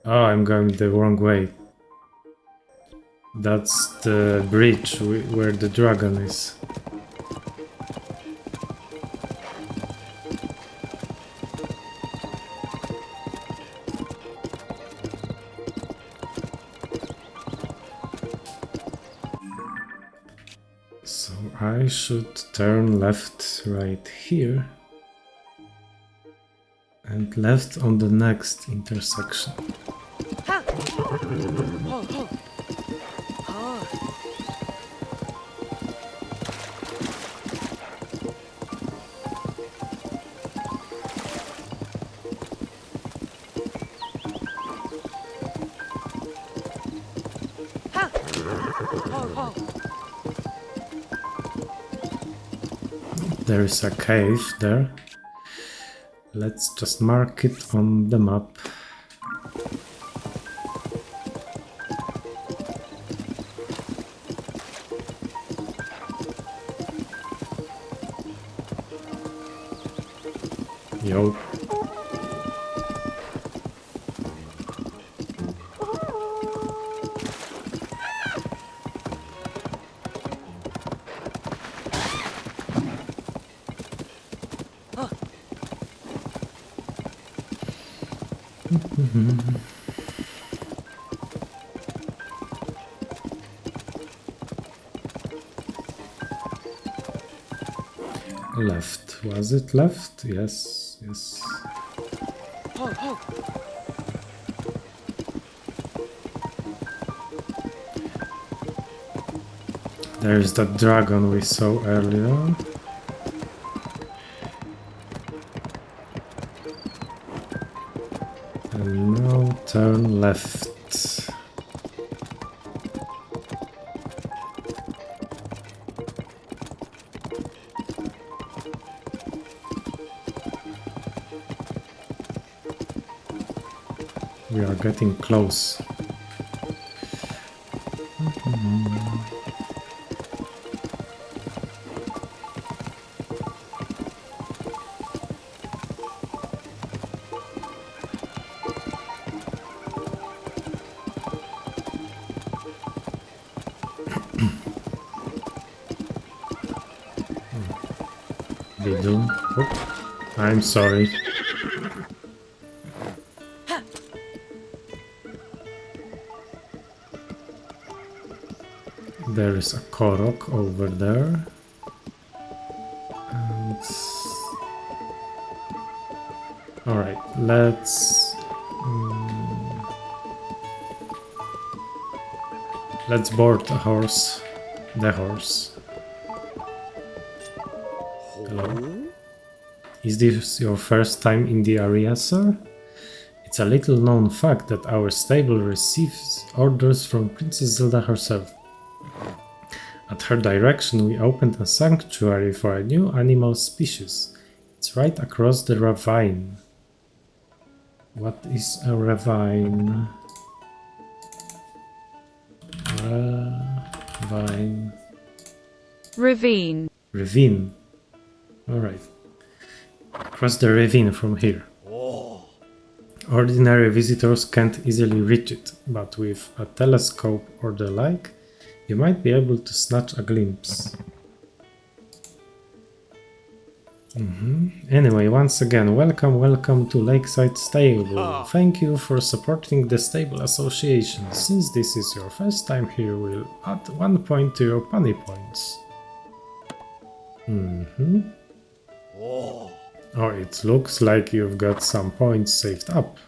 Oh, I'm going the wrong way. That's the bridge where the dragon is. So I should turn left right here and left on the next intersection. There is a cave there. Let's just mark it on the map. Yo. Left. Was it left? Yes, yes. There's that dragon we saw earlier. And now turn left. We are getting close. Bidon. Oh, I'm sorry. There is a Korok over there. And... Alright, let's board a horse. The horse. Hello. Is this your first time in the area, sir? It's a little known fact that our stable receives orders from Princess Zelda herself. At her direction, we opened a sanctuary for a new animal species. It's right across the ravine. What is a ravine? Ravine. Ravine. Ravine. Alright. Cross the ravine from here. Ordinary visitors can't easily reach it, but with a telescope or the like, you might be able to snatch a glimpse. Anyway, once again, welcome to Lakeside Stable. Thank you for supporting the Stable Association. Since this is your first time here, we'll add 1 point to your punny points. Oh, it looks like you've got some points saved up.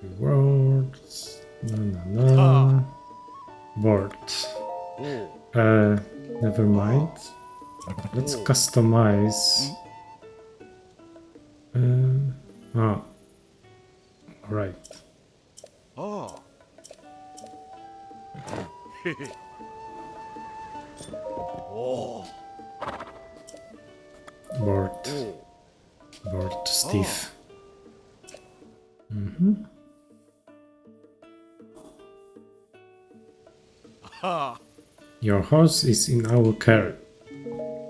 Rewards. Board. Never mind. Let's customize. Right. Oh. Board. Board. thief. Mm-hmm. Ah. Your horse is in our care.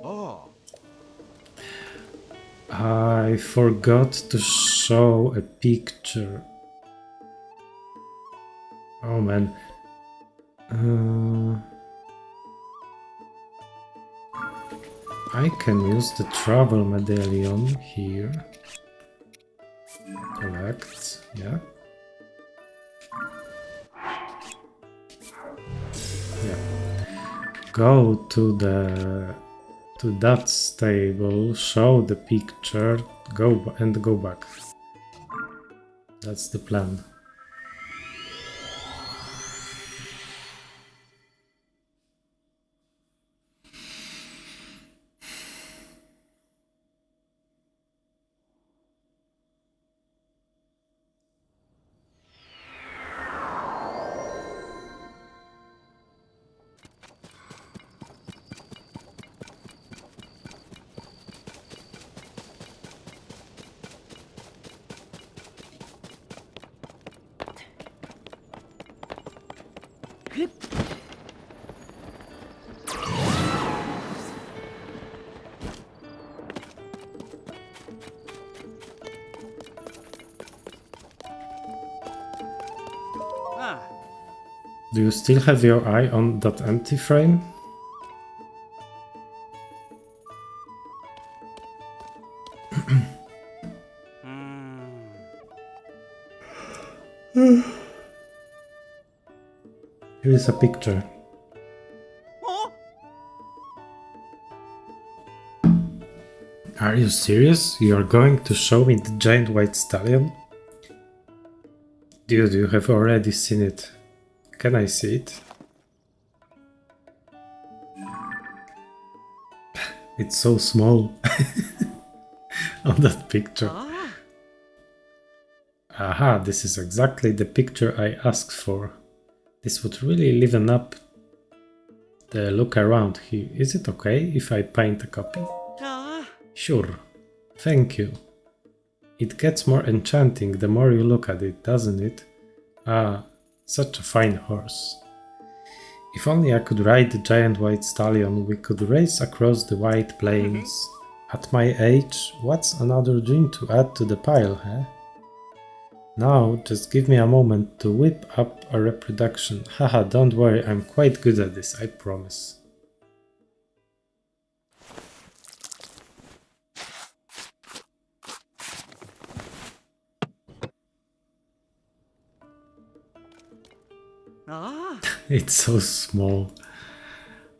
Oh. I forgot to show a picture. Oh man. I can use the travel medallion here. Collect, yeah. Yeah. Go to that stable, show the picture, go back. That's the plan. Ah. Do you still have your eye on that empty frame? Hmm. Here is a picture. Oh. Are you serious? You are going to show me the giant white stallion? Dude, you have already seen it. Can I see it? It's so small on that picture. Ah. Aha, this is exactly the picture I asked for. This would really liven up the look around here. Is it okay if I paint a copy? Ah. Sure. Thank you. It gets more enchanting the more you look at it, doesn't it? Ah, such a fine horse. If only I could ride the giant white stallion, we could race across the white plains. At my age, what's another dream to add to the pile, eh? Now, just give me a moment to whip up a reproduction. Haha, don't worry, I'm quite good at this, I promise. Ah. It's so small.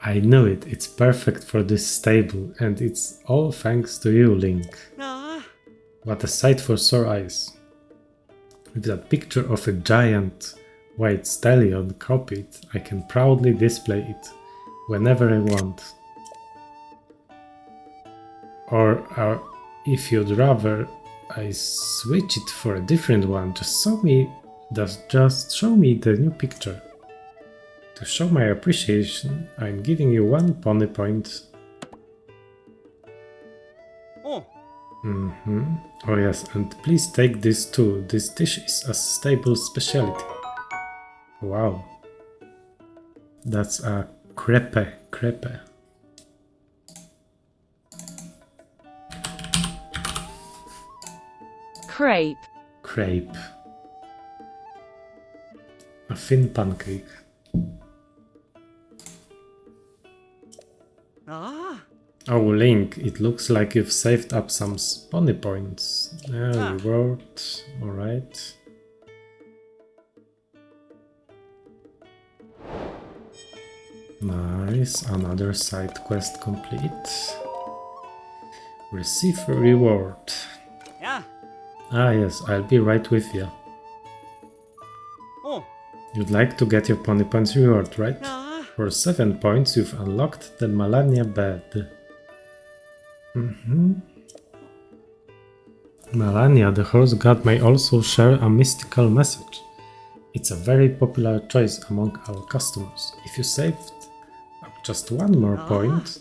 I knew it, it's perfect for this stable, and it's all thanks to you, Link. Ah. What a sight for sore eyes. With that picture of a giant white stallion copied, I can proudly display it whenever I want. Or if you'd rather I switch it for a different one, just show me the new picture. To show my appreciation, I'm giving you 1 pony point. Oh. Oh yes, and please take this too. This dish is a stable specialty. Wow. That's a crepe. Crepe. A thin pancake. Ah. Oh, Link, it looks like you've saved up some pony points. Reward. Alright. Nice. Another side quest complete. Receive a reward. Yeah. Ah, yes, I'll be right with you. Oh. You'd like to get your pony points reward, right? Ah. For 7 points, you've unlocked the Malania bed. Malania, the horse god, may also share a mystical message. It's a very popular choice among our customers. If you saved up just 1 more point,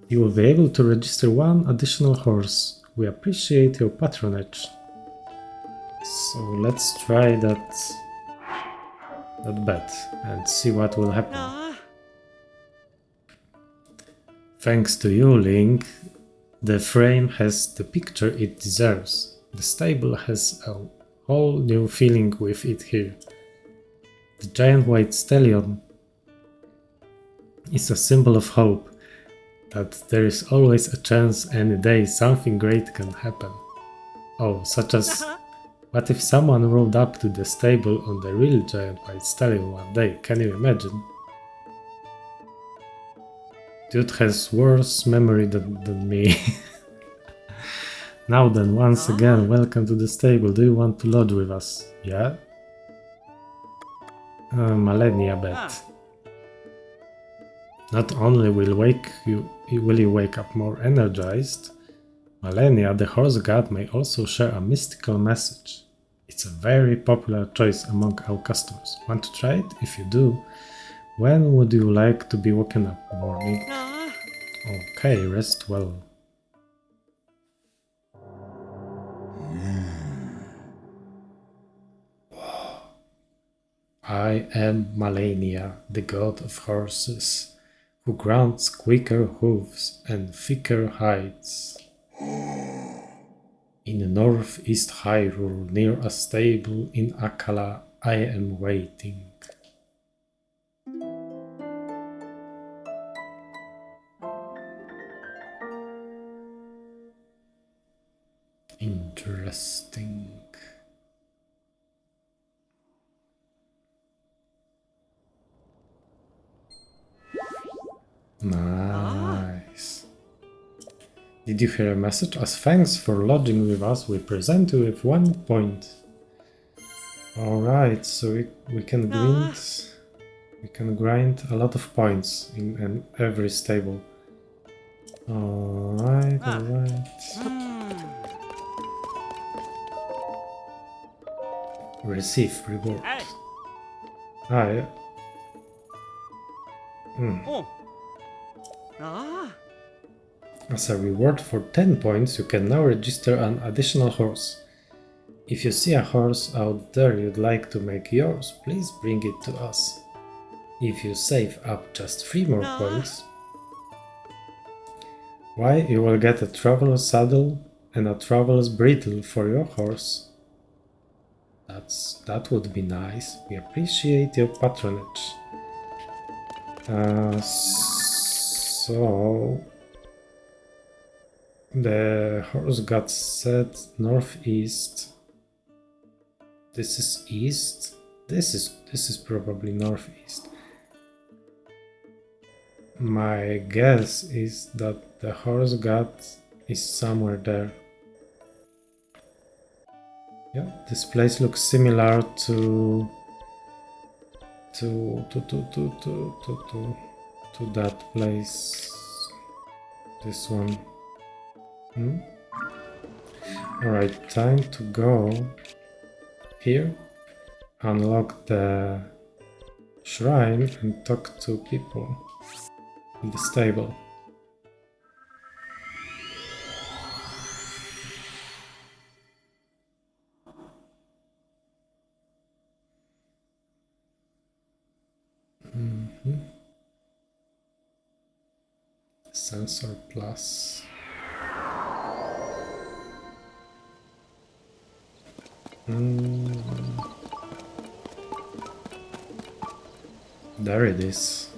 you will be able to register 1 additional horse We appreciate your patronage. So let's try that bet and see what will happen. Ah. Thanks to you, Link, the frame has the picture it deserves. The stable has a whole new feeling with it here. The giant white stallion is a symbol of hope, that there is always a chance any day something great can happen. Oh, such as, what if someone rode up to the stable on the real giant white stallion one day? Can you imagine? Dude has worse memory than me. Now then, once again, welcome to the stable. Do you want to lodge with us? Yeah? Malenia bet. Not only will you wake up more energized, Malenia, the horse god, may also share a mystical message. It's a very popular choice among our customers. Want to try it? If you do, when would you like to be woken up? Morning? Ah. Okay, rest well. I am Malenia, the god of horses, who grants quicker hooves and thicker hides. In northeast Hyrule, near a stable in Akala, I am waiting. Interesting. Nice. Did you hear a message? As thanks for lodging with us, we present you with 1 point. Alright, so we can grind a lot of points in every stable. Alright, alright. Receive reward. Hey. Ah, yeah. Oh. Ah. As a reward for 10 points, you can now register an additional horse. If you see a horse out there you'd like to make yours, please bring it to us. If you save up just 3 more points, why, you will get a traveler's saddle and a traveler's bridle for your horse. That would be nice. We appreciate your patronage. So the horse got set northeast. This is east. This is probably northeast. My guess is that the horse god is somewhere there. Yeah, this place looks similar to that place. This one. Alright, time to go here, unlock the shrine and talk to people in the stable. Sensor plus. There it is.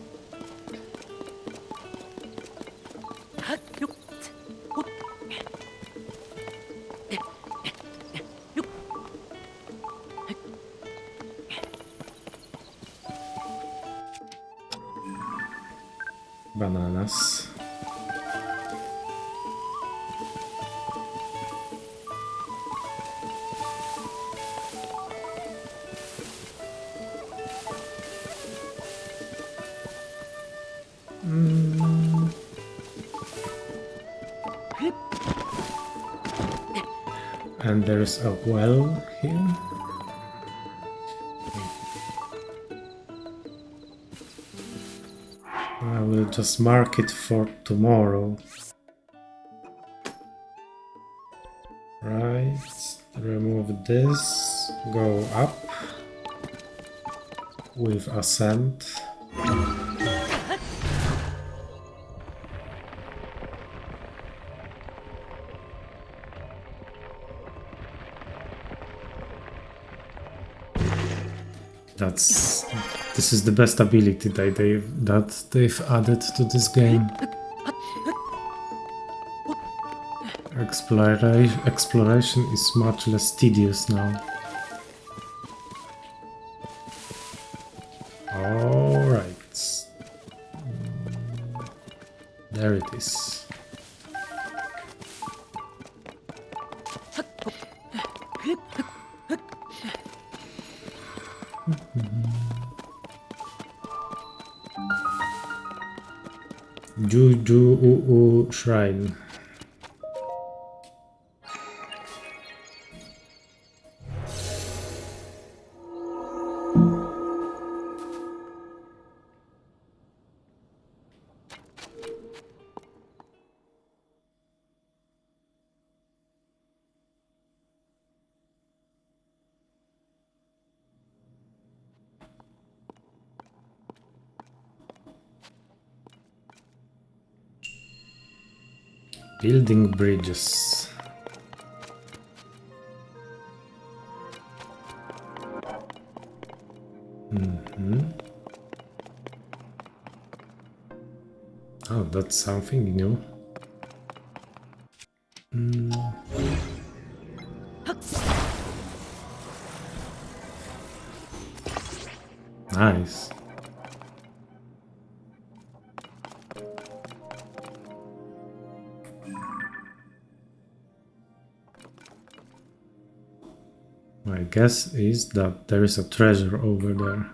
Bananas. And there's a well here. I will just mark it for tomorrow. this go up with ascent. This is the best ability that they've added to this game. Exploration is much less tedious now. Alright. There it is. Juju Shrine. Building bridges. Oh, that's something new. Nice. My guess is that there is a treasure over there.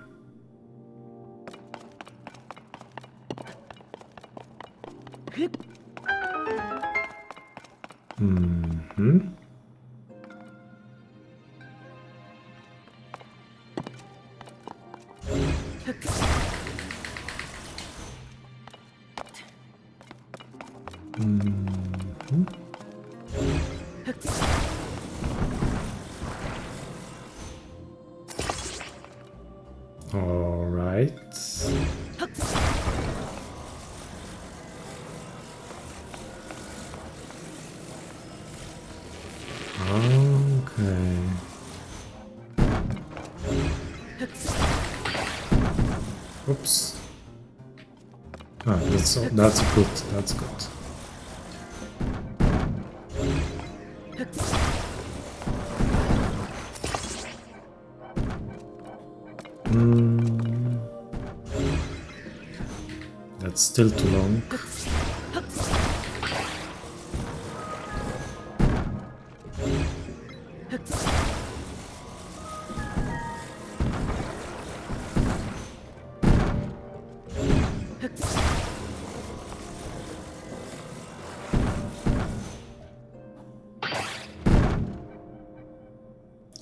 All right. Okay. Oops. Ah, that's good. That's good. That's still too long.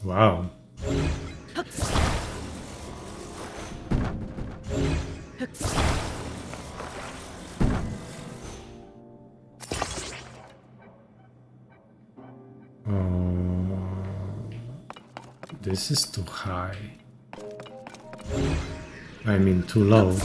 Wow. This is too high. I mean, too low.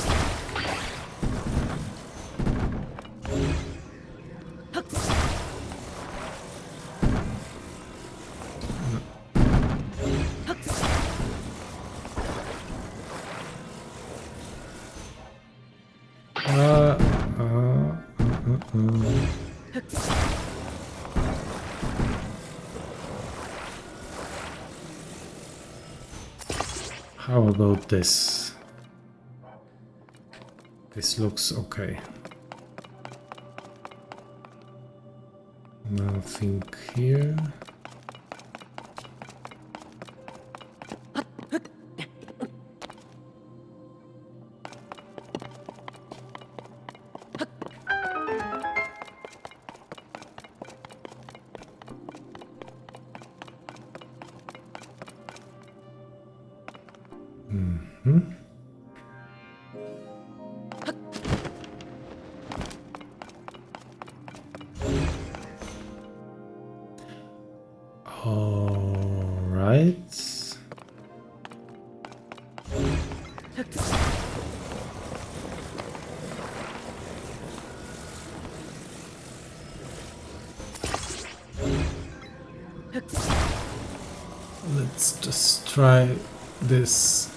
How about this? This looks okay. Nothing here. Let's just try this.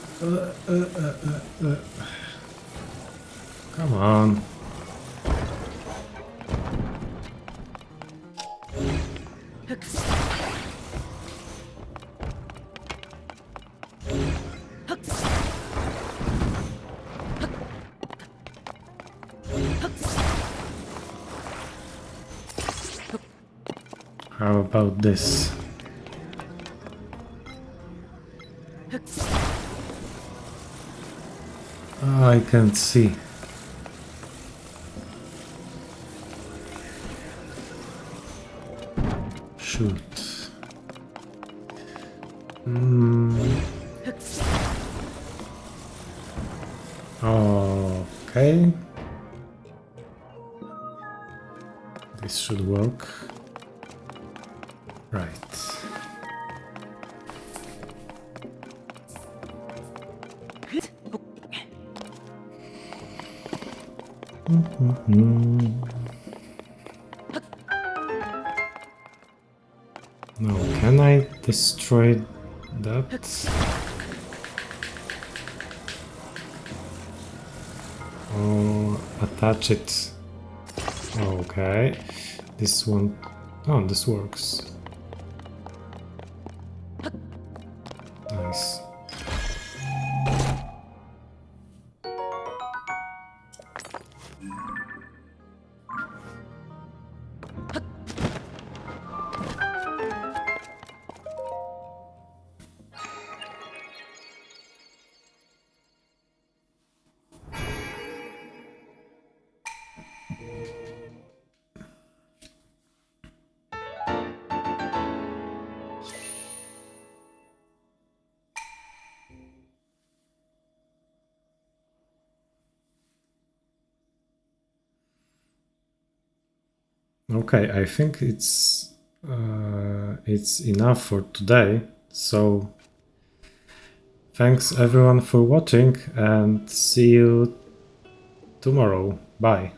Come on. How about this? Oh, I can't see. Shoot. Okay. This should work. Right. Now, can I destroy that? Or attach it? Okay. This one. Oh, this works. Nice. Okay, I think it's enough for today. So thanks everyone for watching and see you tomorrow. Bye.